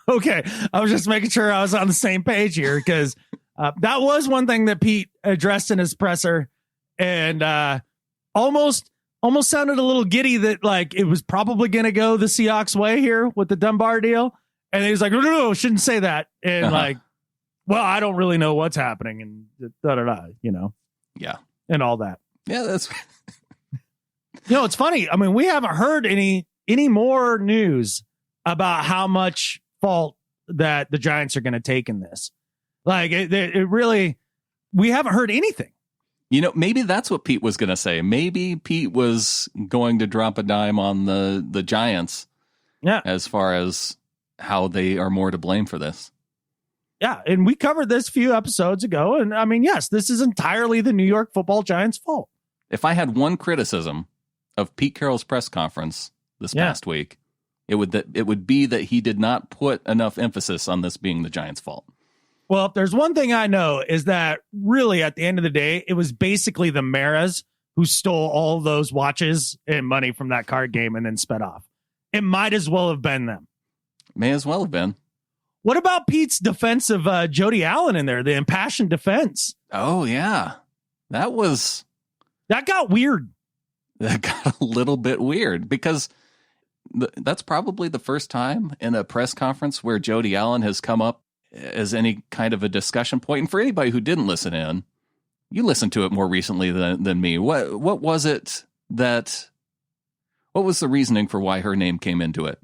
Okay, I was just making sure I was on the same page here, because that was one thing that Pete addressed in his presser, and almost sounded a little giddy that like it was probably going to go the Seahawks way here with the Dunbar deal, and he was like, no, shouldn't say that, and well, I don't really know what's happening, and yeah, and all that. Yeah, that's it's funny. I mean, we haven't heard any more news about how much fault that the Giants are going to take in this. Like it really, we haven't heard anything. Maybe that's what Pete was going to say. Maybe Pete was going to drop a dime on the Giants. Yeah. As far as how they are more to blame for this. Yeah. And we covered this a few episodes ago. And I mean, yes, this is entirely the New York Football Giants' fault. If I had one criticism of Pete Carroll's press conference this past week, it would be that he did not put enough emphasis on this being the Giants' fault. Well, if there's one thing I know is that really at the end of the day, it was basically the Maras who stole all those watches and money from that card game and then sped off. It might as well have been them. May as well have been. What about Pete's defense of Jody Allen in there, the impassioned defense? Oh, yeah. That got weird. That got a little bit weird because that's probably the first time in a press conference where Jody Allen has come up as any kind of a discussion point. And for anybody who didn't listen in, you listened to it more recently than me. What was it what was the reasoning for why her name came into it?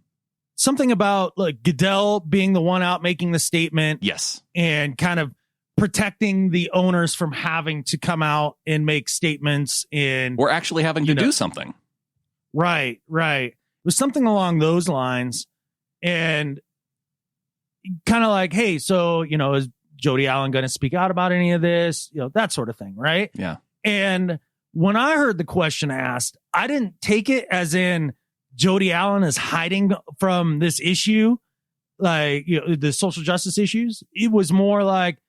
something about like Goodell being the one out making the statement. Yes. And kind of protecting the owners from having to come out and make statements or actually having to do something. Right. It was something along those lines. And kind of like, hey, so, is Jody Allen going to speak out about any of this? That sort of thing. Right. Yeah. And when I heard the question asked, I didn't take it as in Jody Allen is hiding from this issue, like, the social justice issues. It was more like,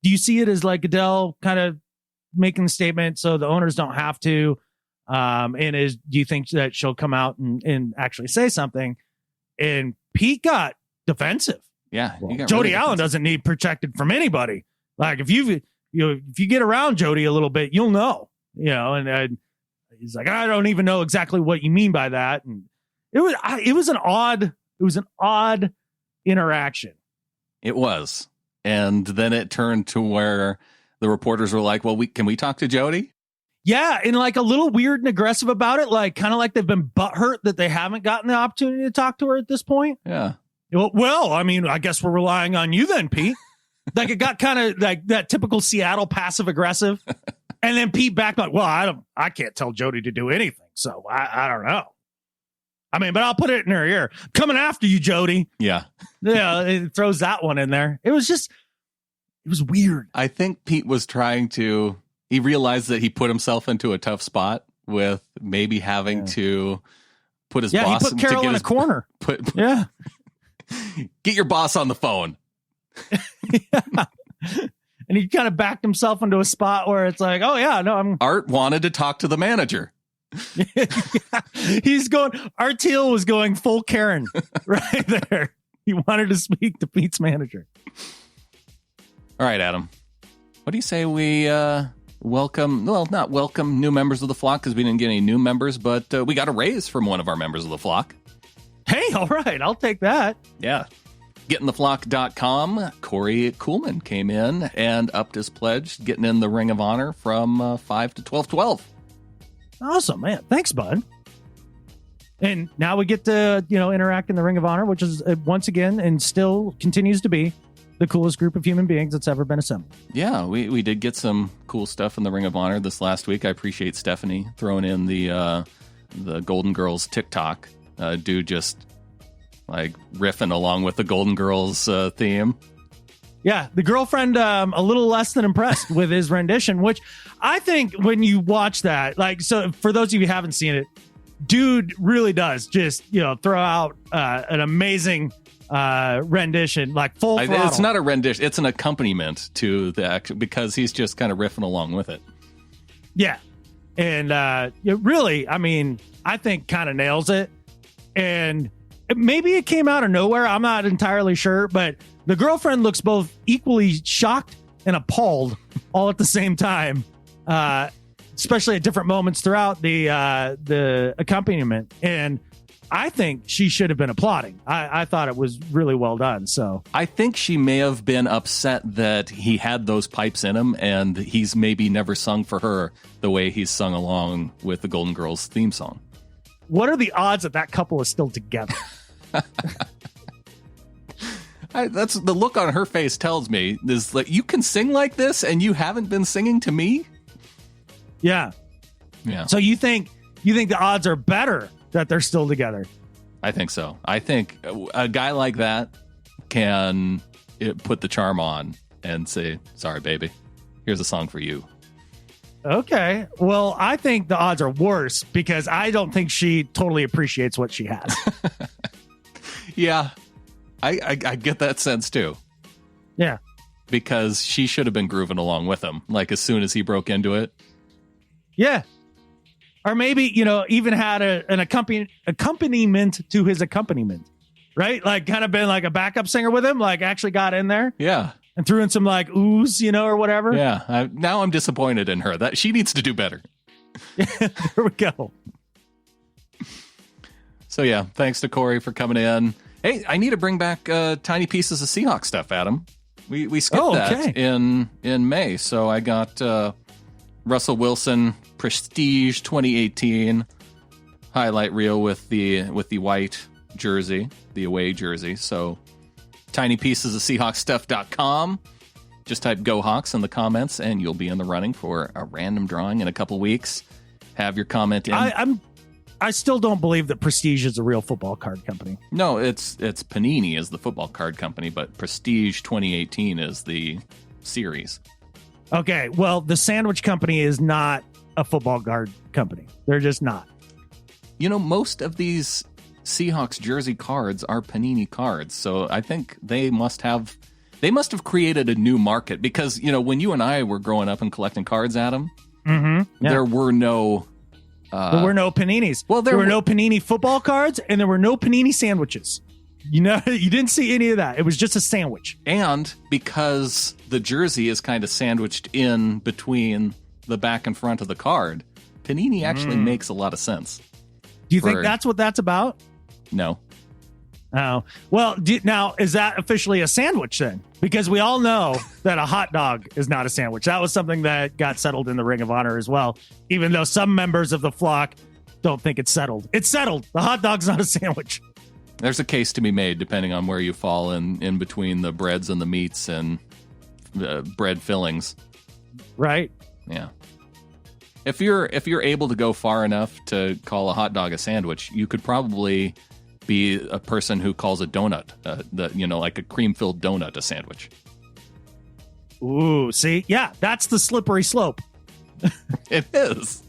do you see it as like Goodell kind of making the statement so the owners don't have to? Do you think that she'll come out and actually say something? And Pete got defensive. Yeah. Jody Allen doesn't need protected from anybody. Like if you get around Jody a little bit, you'll know, and he's like, I don't even know exactly what you mean by that. And it was an odd interaction. It was. And then it turned to where the reporters were like, well, can we talk to Jody? Yeah. And like a little weird and aggressive about it. Like kind of like they've been butthurt that they haven't gotten the opportunity to talk to her at this point. Yeah. Well, I mean, I guess we're relying on you then, Pete. Like it got kind of like that typical Seattle passive aggressive. And then Pete backed like, well, I can't tell Jody to do anything. So I don't know. I mean, but I'll put it in her ear. Coming after you, Jody. Yeah. Yeah. It throws that one in there. It was weird. I think Pete was he realized that he put himself into a tough spot with maybe having to put his boss he put Carroll in a corner. Get your boss on the phone. Yeah. And he kind of backed himself into a spot where it's like, oh yeah, no, Art wanted to talk to the manager. Art Teal was going full Karen right there. He wanted to speak to Pete's manager. All right, Adam. What do you say we not welcome new members of the flock because we didn't get any new members, but we got a raise from one of our members of the flock. Hey, all right. I'll take that. Yeah. GetInTheFlock.com. Corey Kuhlman came in and upped his pledge, getting in the Ring of Honor from 5 to 12-12. Awesome, man. Thanks, bud. And now we get to, interact in the Ring of Honor, which is once again and still continues to be the coolest group of human beings that's ever been assembled. Yeah, we did get some cool stuff in the Ring of Honor this last week. I appreciate Stephanie throwing in the Golden Girls TikTok. Dude just like riffing along with the Golden Girls theme. Yeah, the girlfriend a little less than impressed with his rendition, which I think when you watch that, like, so for those of you who haven't seen it, dude really does just, throw out an amazing rendition, like full throttle. It's not a rendition, it's an accompaniment to the act because he's just kind of riffing along with it. Yeah. And it really, I mean, I think kind of nails it. And maybe it came out of nowhere. I'm not entirely sure, but the girlfriend looks both equally shocked and appalled all at the same time, especially at different moments throughout the accompaniment. And I think she should have been applauding. I thought it was really well done. So I think she may have been upset that he had those pipes in him and he's maybe never sung for her the way he's sung along with the Golden Girls theme song. What are the odds that couple is still together? That's the look on her face tells me is like, you can sing like this and you haven't been singing to me. Yeah. So you think the odds are better that they're still together? I think so. I think a guy like that can put the charm on and say, sorry, baby, here's a song for you. Okay. Well, I think the odds are worse because I don't think she totally appreciates what she has. Yeah. I get that sense too. Yeah. Because she should have been grooving along with him, like as soon as he broke into it. Yeah. Or maybe, even had an accompaniment to his accompaniment, right? Like kind of been like a backup singer with him, like actually got in there. Yeah. And threw in some like oohs, or whatever. Yeah. Now I'm disappointed in her. That she needs to do better. There we go. So yeah, thanks to Corey for coming in. Hey, I need to bring back tiny pieces of Seahawks stuff, Adam. We skipped that in May. So I got Russell Wilson Prestige 2018 highlight reel with the white jersey, the away jersey. So tinypiecesofseahawksstuff.com. Just type Go Hawks in the comments and you'll be in the running for a random drawing in a couple weeks. Have your comment in. I still don't believe that Prestige is a real football card company. No, it's Panini is the football card company, but Prestige 2018 is the series. Okay, well, the sandwich company is not a football card company. They're just not. You know, most of these Seahawks jersey cards are Panini cards, so I think they must have created a new market because, you know, when you and I were growing up and collecting cards, Adam, there were no Paninis. Well, there were no Panini football cards, and there were no Panini sandwiches. You know, you didn't see any of that. It was just a sandwich. And because the jersey is kind of sandwiched in between the back and front of the card, Panini actually makes a lot of sense. Do you think that's what that's about? No. Oh, well, now, is that officially a sandwich then? Because we all know that a hot dog is not a sandwich. That was something that got settled in the Ring of Honor as well, even though some members of the flock don't think it's settled. It's settled. The hot dog's not a sandwich. There's a case to be made depending on where you fall in between the breads and the meats and bread fillings. Right. Yeah. If you're able to go far enough to call a hot dog a sandwich, you could probably be a person who calls a donut, like a cream-filled donut, a sandwich. Ooh, see? Yeah, that's the slippery slope. It is.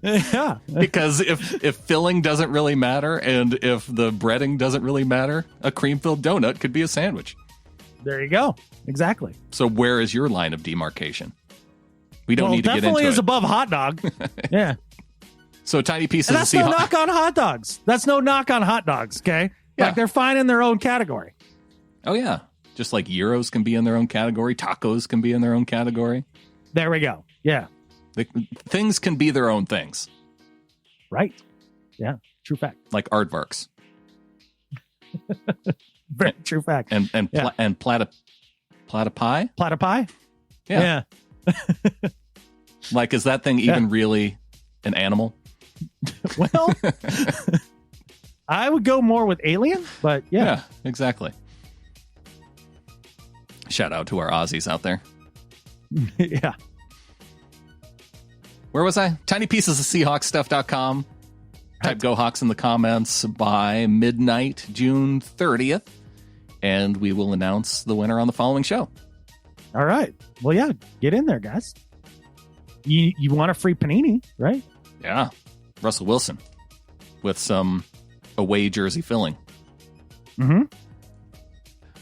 Yeah. Because if filling doesn't really matter and if the breading doesn't really matter, a cream-filled donut could be a sandwich. There you go. Exactly. So where is your line of demarcation? We don't need to get into it. Definitely is above hot dog. Yeah. So tiny pieces that's of no knock on hot dogs. That's no knock on hot dogs, okay? Yeah. Like, they're fine in their own category. Oh, yeah. Just like gyros can be in their own category. Tacos can be in their own category. There we go. Yeah. Things can be their own things. Right. Yeah. True fact. Like aardvarks. Very true fact. And platypi? Platypi? Yeah. Like, is that thing even really an animal? Well, I would go more with alien, but yeah. Yeah, exactly. Shout out to our Aussies out there. Yeah. Where was I? tinypiecesofseahawksstuff.com. Type Go Hawks in the comments by midnight, June 30th, and we will announce the winner on the following show. All right. Well, yeah, get in there, guys. You want a free panini, right? Yeah. Russell Wilson with some away jersey filling. Mm-hmm.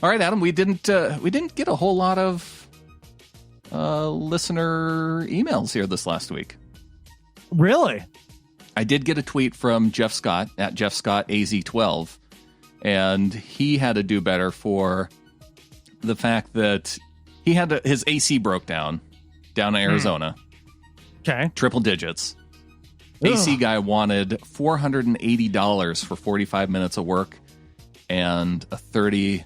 All right, Adam, we didn't get a whole lot of listener emails here this last week. Really? I did get a tweet from Jeff Scott at Jeff Scott AZ12, and he had to do better for the fact that he had his AC broke down in Arizona. Okay. Triple digits. Ugh. AC guy wanted $480 for 45 minutes of work and a $30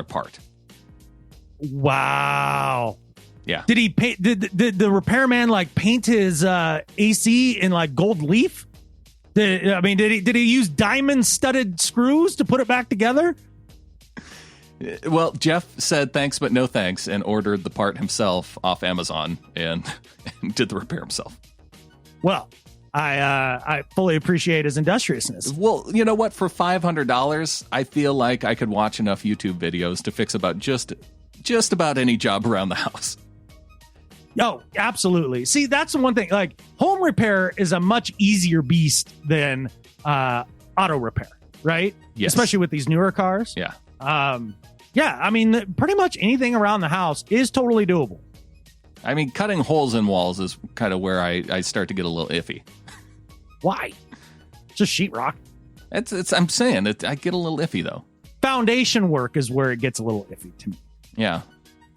part. Wow. Yeah. Did he paint? Did the repairman like paint his AC in like gold leaf? Did he use diamond studded screws to put it back together? Well, Jeff said thanks but no thanks and ordered the part himself off Amazon and did the repair himself. Well, I fully appreciate his industriousness. Well, you know what? For $500, I feel like I could watch enough YouTube videos to fix about just about any job around the house. Oh, absolutely. See, that's the one thing. Like, home repair is a much easier beast than auto repair, right? Yes. Especially with these newer cars. Yeah. Yeah, I mean, pretty much anything around the house is totally doable. I mean, cutting holes in walls is kind of where I start to get a little iffy. Why? Just sheetrock. I'm saying I get a little iffy though. Foundation work is where it gets a little iffy to me. Yeah.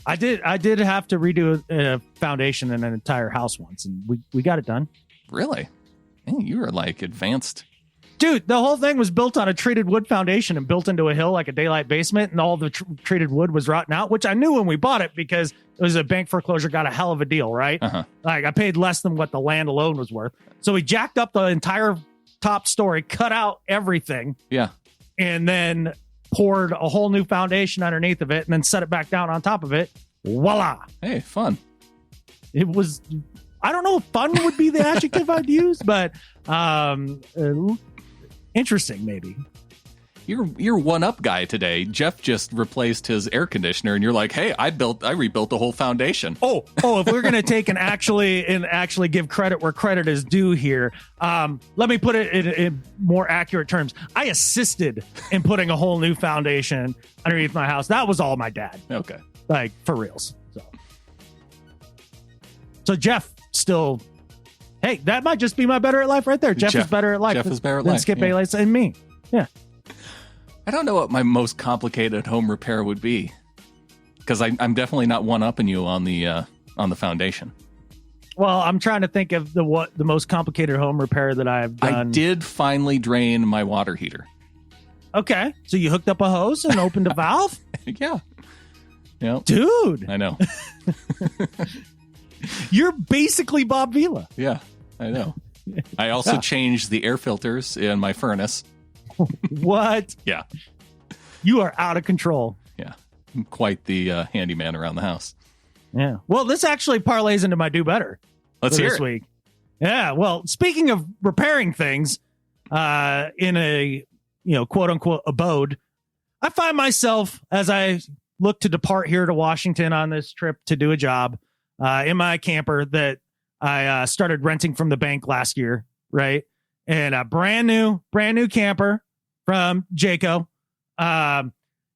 I did have to redo a foundation in an entire house once, and we got it done. Really? Hey, you were like advanced. Dude, the whole thing was built on a treated wood foundation and built into a hill like a daylight basement, and all the treated wood was rotten out, which I knew when we bought it because it was a bank foreclosure, got a hell of a deal, right? Uh-huh. Like, I paid less than what the land alone was worth. So we jacked up the entire top story, cut out everything. Yeah. and then poured a whole new foundation underneath of it and then set it back down on top of it. Voila. Hey, fun. It was, I don't know if fun would be the adjective I'd use, but interesting maybe. You're one up guy today. Jeff just replaced his air conditioner, and you're like, "Hey, I rebuilt the whole foundation." Oh! If we're gonna take and actually give credit where credit is due here, let me put it in more accurate terms. I assisted in putting a whole new foundation underneath my house. That was all my dad. Okay, like for reals. So Jeff still. Hey, that might just be my better at life right there. Jeff is better at life. Jeff is better at than life. Skip Bayless and me. Yeah. I don't know what my most complicated home repair would be, because I'm definitely not one-upping you on the foundation. Well, I'm trying to think of the most complicated home repair that I've done. I did finally drain my water heater. Okay, so you hooked up a hose and opened a valve? Yeah. Yep. Dude. I know. You're basically Bob Vila. Yeah, I know. I also changed the air filters in my furnace. What? Yeah. You are out of control. Yeah. I'm quite the handyman around the house. Yeah. Well, this actually parlays into my do better. Let's hear this it. Week. Yeah. Well, speaking of repairing things in a, quote unquote abode, I find myself as I look to depart here to Washington on this trip to do a job in my camper that I started renting from the bank last year. Right. And a brand new camper from Jayco. And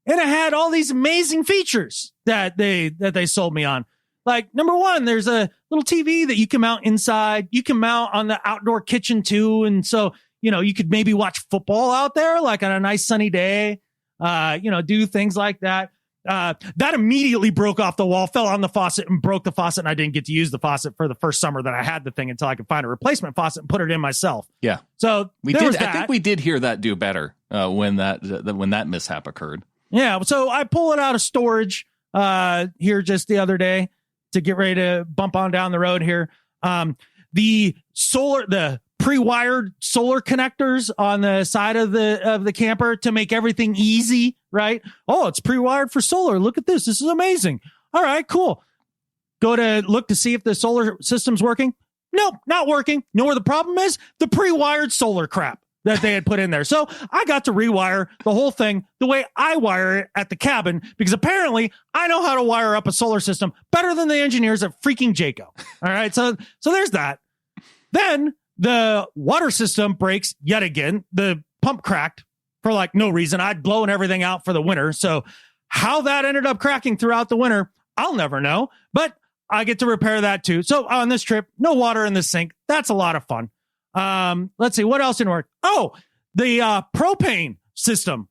it had all these amazing features that they sold me on. Like, number one, there's a little TV that you can mount inside. You can mount on the outdoor kitchen too. And so, you could maybe watch football out there, like on a nice sunny day, do things like that. That immediately broke off the wall, fell on the faucet and broke the faucet. And I didn't get to use the faucet for the first summer that I had the thing until I could find a replacement faucet and put it in myself. Yeah. So we did. I think we did hear that do better when that mishap occurred. Yeah. So I pull it out of storage here just the other day to get ready to bump on down the road here. The pre-wired solar connectors on the side of the camper to make everything easy, right? Oh, it's pre-wired for solar. Look at this. This is amazing. All right, cool. Go to look to see if the solar system's working. Nope, not working. You know where the problem is? The pre-wired solar crap that they had put in there. So I got to rewire the whole thing the way I wire it at the cabin, because apparently I know how to wire up a solar system better than the engineers at freaking Jayco. All right. So there's that. Then the water system breaks yet again. The pump cracked for like no reason. I'd blown everything out for the winter. So how that ended up cracking throughout the winter, I'll never know, but I get to repair that too. So on this trip, no water in the sink. That's a lot of fun. Let's see what else didn't work. Oh, the propane system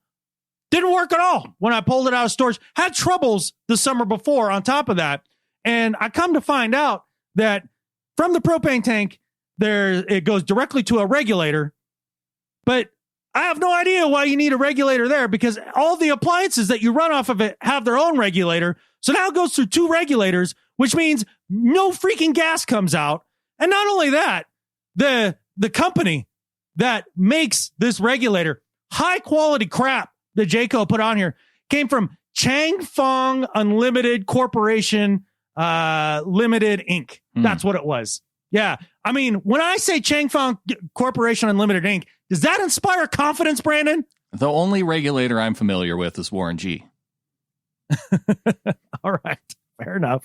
didn't work at all when I pulled it out of storage. Had troubles the summer before on top of that. And I come to find out that from the propane tank, it goes directly to a regulator, but I have no idea why you need a regulator there, because all the appliances that you run off of it have their own regulator. So now it goes through two regulators, which means no freaking gas comes out. And not only that, the company that makes this regulator, high quality crap that Jayco put on here, came from Chang Fong Unlimited Corporation, Limited Inc. That's what it was. Yeah. I mean, when I say Chang Fong Corporation Unlimited Inc., does that inspire confidence, Brandon? The only regulator I'm familiar with is Warren G. All right. Fair enough.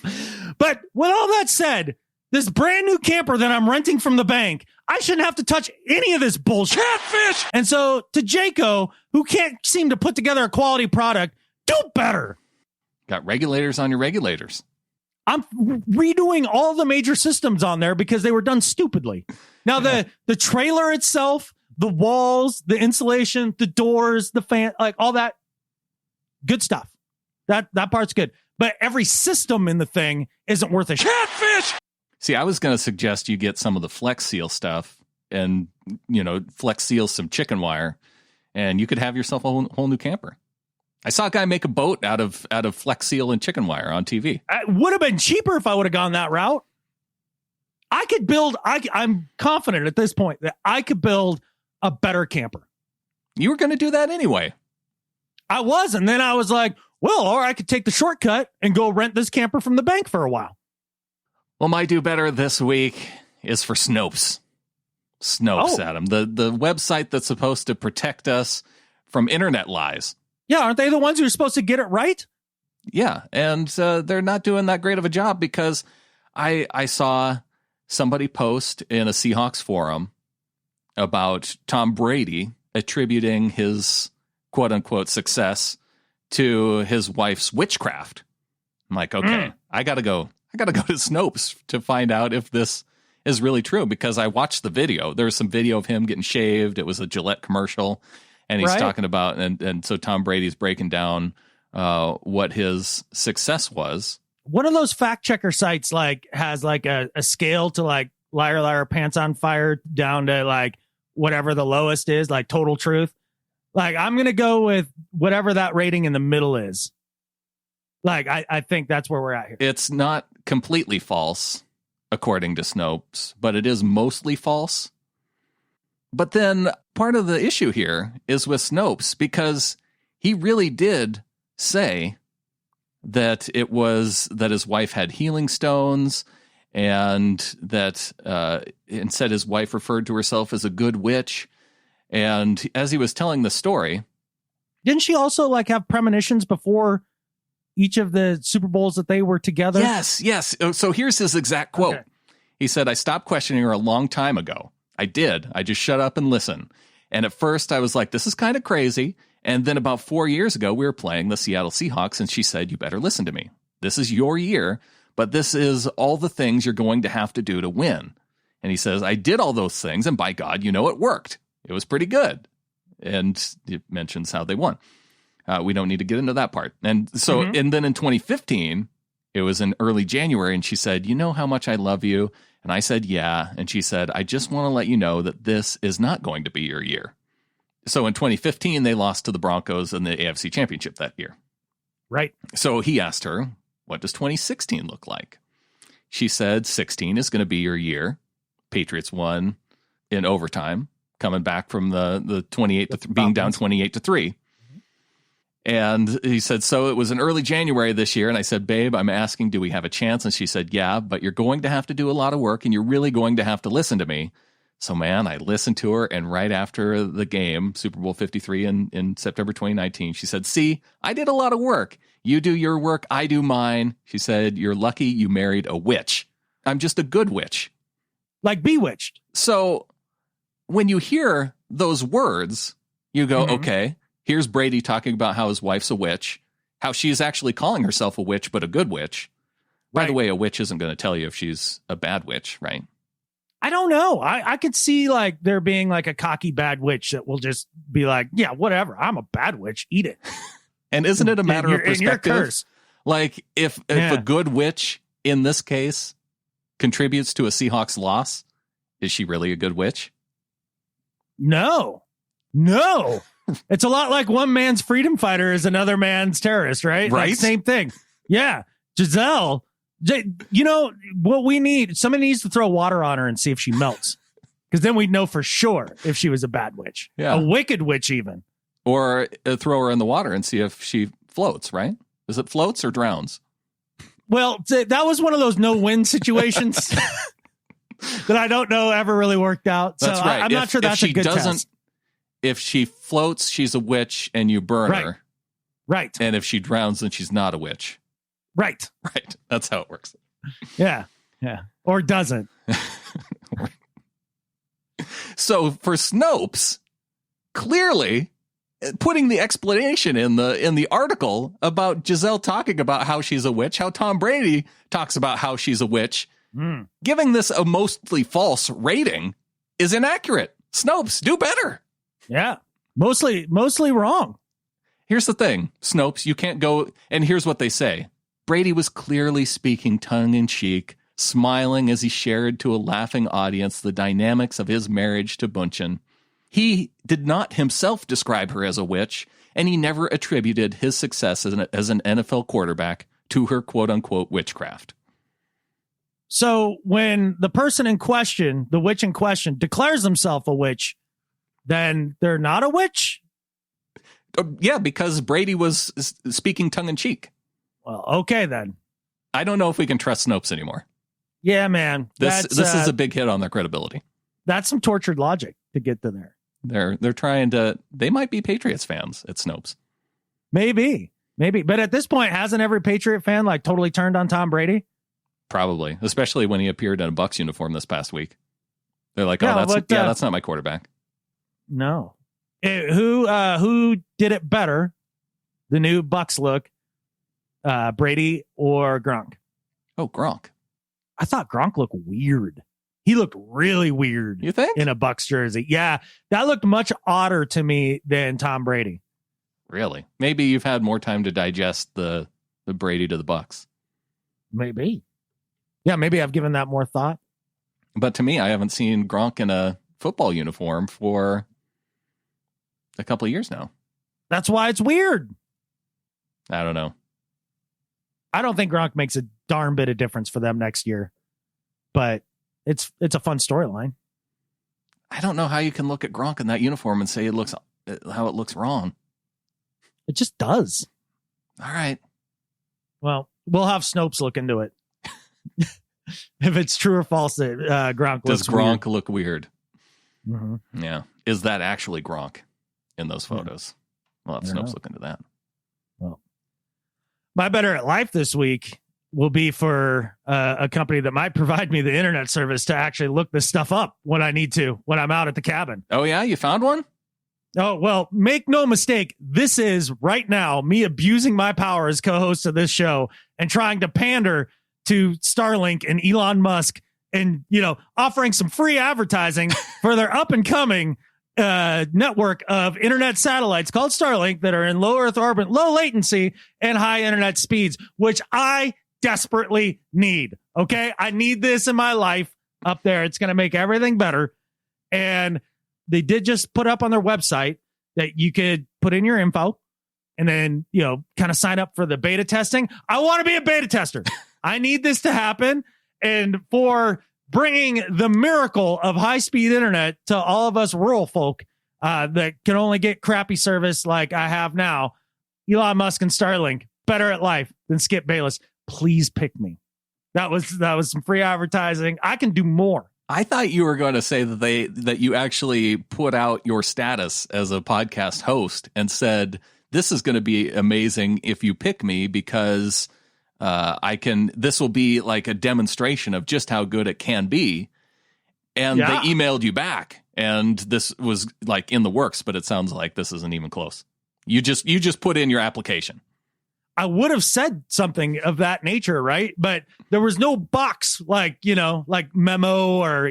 But with all that said, this brand new camper that I'm renting from the bank, I shouldn't have to touch any of this bullshit. Catfish! And so to Jayco, who can't seem to put together a quality product, do better. Got regulators on your regulators. I'm redoing all the major systems on there because they were done stupidly. Now, the trailer itself, the walls, the insulation, the doors, the fan, like all that, good stuff. That part's good. But every system in the thing isn't worth a catfish. See, I was going to suggest you get some of the Flex Seal stuff and, Flex Seal some chicken wire, and you could have yourself a whole new camper. I saw a guy make a boat out of Flex Seal and chicken wire on TV. It would have been cheaper if I would have gone that route. I'm confident at this point that I could build a better camper. You were going to do that anyway. I was, and then I was like, well, or I could take the shortcut and go rent this camper from the bank for a while. Well, my do better this week is for Snopes. Snopes, Adam, the website that's supposed to protect us from internet lies. Yeah, aren't they the ones who are supposed to get it right? Yeah, and they're not doing that great of a job because I saw somebody post in a Seahawks forum about Tom Brady attributing his quote-unquote success to his wife's witchcraft. I'm like, okay, I gotta go to Snopes to find out if this is really true, because I watched the video. There was some video of him getting shaved. It was a Gillette commercial, and he's talking about, and so Tom Brady's breaking down what his success was. One of those fact checker sites has a scale to liar, pants on fire down to whatever the lowest is, like total truth. I'm going to go with whatever that rating in the middle is. I think that's where we're at here. It's not completely false, according to Snopes, but it is mostly false. But then part of the issue here is with Snopes, because he really did say that it was that his wife had healing stones, and that and said his wife referred to herself as a good witch. And as he was telling the story, didn't she also have premonitions before each of the Super Bowls that they were together? Yes. So here's his exact quote. Okay. He said, "I stopped questioning her a long time ago. I did. I just shut up and listen. And at first I was like, this is kind of crazy. And then about 4 years ago, we were playing the Seattle Seahawks, and she said, you better listen to me. This is your year, but this is all the things you're going to have to do to win." And he says, "I did all those things, and by God, it worked. It was pretty good." And it mentions how they won. We don't need to get into that part. And so, and then in 2015, it was in early January, and she said, "You know how much I love you?" And I said, "Yeah." And she said, "I just want to let you know that this is not going to be your year." So in 2015, they lost to the Broncos in the AFC Championship that year. Right. So he asked her, what does 2016 look like? She said, 16 is going to be your year. Patriots won in overtime, coming back from the 28 to being down 28-3. And he said, so it was in early January this year. And I said, "Babe, I'm asking, do we have a chance?" And she said, "Yeah, but you're going to have to do a lot of work, and you're really going to have to listen to me." So, man, I listened to her, and right after the game, Super Bowl 53 in September 2019, she said, "See, I did a lot of work. You do your work, I do mine." She said, "You're lucky you married a witch. I'm just a good witch." Like bewitched. So when you hear those words, you go, okay, here's Brady talking about how his wife's a witch, how she's actually calling herself a witch, but a good witch. By the way, a witch isn't going to tell you if she's a bad witch, right? I don't know. I could see there being a cocky bad witch that will just be like, yeah, whatever. I'm a bad witch. Eat it. And isn't it a matter of perspective? If a good witch in this case contributes to a Seahawks loss, is she really a good witch? No. It's a lot like one man's freedom fighter is another man's terrorist, right? Right. Same thing. Yeah. Giselle. What we need, somebody needs to throw water on her and see if she melts, because then we'd know for sure if she was a bad witch, a wicked witch even. Or throw her in the water and see if she floats, right? Is it floats or drowns? Well, that was one of those no-win situations that I don't know ever really worked out. That's right. I'm not sure that's a good test. If she floats, she's a witch and you burn her. Right. And if she drowns, then she's not a witch. Right. That's how it works. Yeah. Or doesn't. So for Snopes, clearly putting the explanation in the article about Giselle talking about how she's a witch, how Tom Brady talks about how she's a witch, giving this a mostly false rating is inaccurate. Snopes, do better. Yeah. Mostly wrong. Here's the thing, Snopes, you can't go, and here's what they say. Brady was clearly speaking tongue-in-cheek, smiling as he shared to a laughing audience the dynamics of his marriage to Bunchen. He did not himself describe her as a witch, and he never attributed his success as an NFL quarterback to her quote-unquote witchcraft. So when the person in question, the witch in question, declares himself a witch, then they're not a witch. Yeah, because Brady was speaking tongue in cheek. Well, okay then. I don't know if we can trust Snopes anymore. Yeah, man. This is a big hit on their credibility. That's some tortured logic to get to there. They're trying to. They might be Patriots fans at Snopes. Maybe. But at this point, hasn't every Patriot fan like totally turned on Tom Brady? Probably, especially when he appeared in a Bucs uniform this past week. They're like, that's not my quarterback. No. Who did it better? The new Bucs look, Brady or Gronk? Oh, Gronk. I thought Gronk looked weird. He looked really weird. You think? In a Bucs jersey. Yeah, that looked much odder to me than Tom Brady. Really? Maybe you've had more time to digest the Brady to the Bucs. Maybe. Yeah, maybe I've given that more thought. But to me, I haven't seen Gronk in a football uniform for a couple of years now. That's why it's weird. I don't know. I don't think Gronk makes a darn bit of difference for them next year. But it's a fun storyline. I don't know how you can look at Gronk in that uniform and say it looks wrong. It just does. All right. Well, we'll have Snopes look into it. If it's true or false that Gronk does Gronk look weird? Mm-hmm. Yeah. Is that actually Gronk in those photos? We'll have Snopes look into that. Well, my better at life this week will be for a company that might provide me the internet service to actually look this stuff up when I need to, when I'm out at the cabin. Oh, yeah? You found one? Oh, well, make no mistake. This is right now me abusing my power as co-host of this show and trying to pander to Starlink and Elon Musk and, offering some free advertising for their up and coming network of internet satellites called Starlink that are in low Earth orbit, low latency and high internet speeds, which I desperately need. Okay. I need this in my life up there. It's going to make everything better. And they did just put up on their website that you could put in your info and then, kind of sign up for the beta testing. I want to be a beta tester. I need this to happen. And for bringing the miracle of high-speed internet to all of us rural folk that can only get crappy service like I have now, Elon Musk and Starlink, better at life than Skip Bayless. Please pick me. That was some free advertising. I can do more. I thought you were going to say that you actually put out your status as a podcast host and this is going to be amazing if you pick me because this will be like a demonstration of just how good it can be. And they emailed you back and this was like in the works, but it sounds like this isn't even close. You just put in your application. I would have said something of that nature, right? But there was no box like memo or,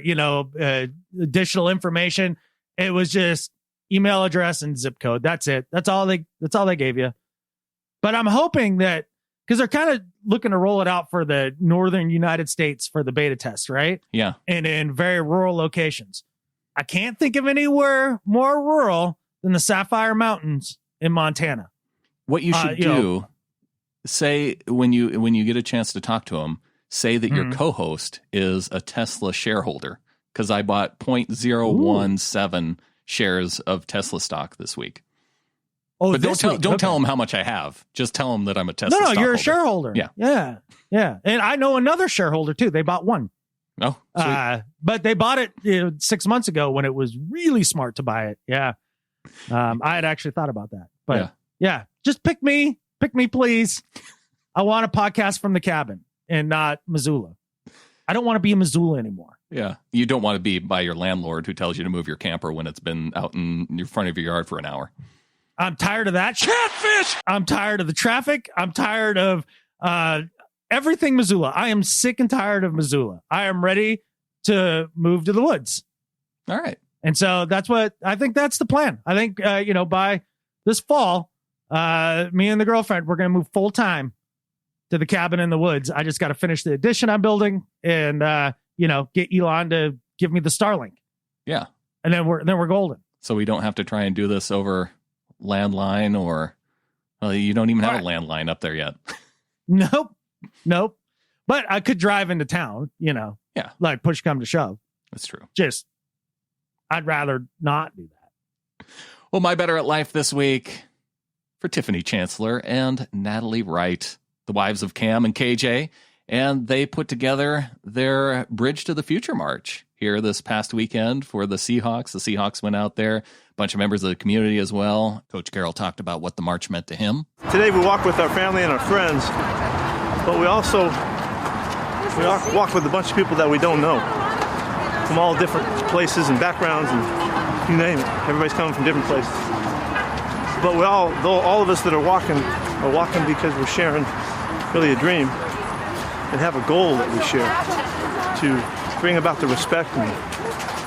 additional information. It was just email address and zip code. That's it. That's all they gave you. But I'm hoping that because they're kind of looking to roll it out for the northern United States for the beta test, right? Yeah. And in very rural locations. I can't think of anywhere more rural than the Sapphire Mountains in Montana. What you should do, say when you get a chance to talk to them, say that your co-host is a Tesla shareholder because I bought 0.017 shares of Tesla stock this week. Oh, but don't tell them how much I have. Just tell them that I'm a Tesla stockholder. You're a shareholder. Yeah. And I know another shareholder too. They bought one. Oh, but they bought it 6 months ago when it was really smart to buy it. Yeah. I had actually thought about that. But yeah, just pick me, please. I want a podcast from the cabin and not Missoula. I don't want to be in Missoula anymore. Yeah. You don't want to be by your landlord who tells you to move your camper when it's been out in front of your yard for an hour. I'm tired of that. Catfish! I'm tired of the traffic. I'm tired of everything Missoula. I am sick and tired of Missoula. I am ready to move to the woods. All right. And so I think that's the plan. I think, by this fall, me and the girlfriend, we're going to move full time to the cabin in the woods. I just got to finish the addition I'm building and, get Elon to give me the Starlink. Yeah. And then we're golden. So we don't have to try and do this over landline or you don't even have a landline up there yet. Nope. But I could drive into town, like push come to shove. That's true. I'd rather not do that. Well, my Better at Life this week for Tiffany Chancellor and Natalie Wright, the wives of Cam and KJ, and they put together their Bridge to the Future March here this past weekend for the Seahawks. The Seahawks went out there, a bunch of members of the community as well. Coach Carroll talked about what the march meant to him. Today we walk with our family and our friends, but we walk with a bunch of people that we don't know, from all different places and backgrounds, and you name it. Everybody's coming from different places. But all of us that are walking because we're sharing really a dream and have a goal that we share to bring about the respect and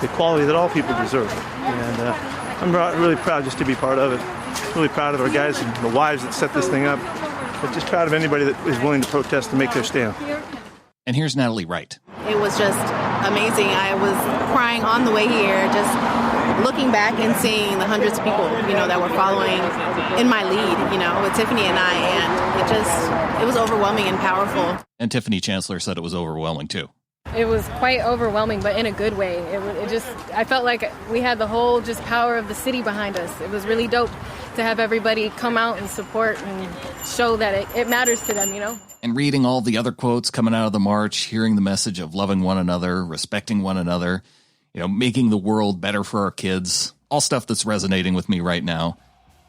the equality that all people deserve. And I'm really proud just to be part of it. Really proud of our guys and the wives that set this thing up. But just proud of anybody that is willing to protest and make their stand. And here's Natalie Wright. It was just amazing. I was crying on the way here, just looking back and seeing the hundreds of people, that were following in my lead, with Tiffany and I, and it was overwhelming and powerful. And Tiffany Chancellor said it was overwhelming too. It was quite overwhelming, but in a good way. I felt like we had the whole just power of the city behind us. It was really dope to have everybody come out and support and show that it matters to them, And reading all the other quotes coming out of the march, hearing the message of loving one another, respecting one another, making the world better for our kids, all stuff that's resonating with me right now.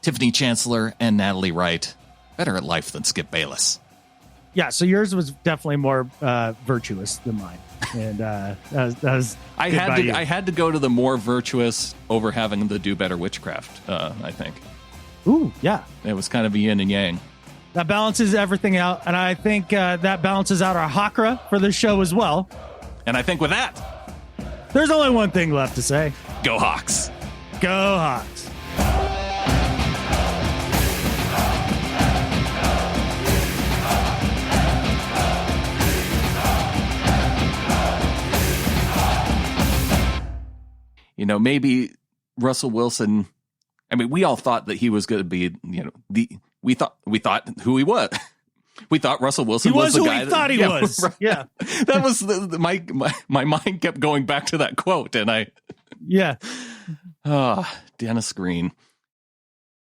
Tiffany Chancellor and Natalie Wright, better at life than Skip Bayless. Yeah, so yours was definitely more virtuous than mine. And that was I had to go to the more virtuous over having the do better witchcraft, I think. Ooh, yeah. It was kind of a yin and yang. That balances everything out, and I think that balances out our Hakra for this show as well. And I think with that, there's only one thing left to say. Go Hawks. Go Hawks. Maybe Russell Wilson, we all thought that he was going to be, we thought who he was. We thought Russell Wilson was the guy. He thought he was. Right. Yeah. That was my mind kept going back to that quote. And Dennis Green.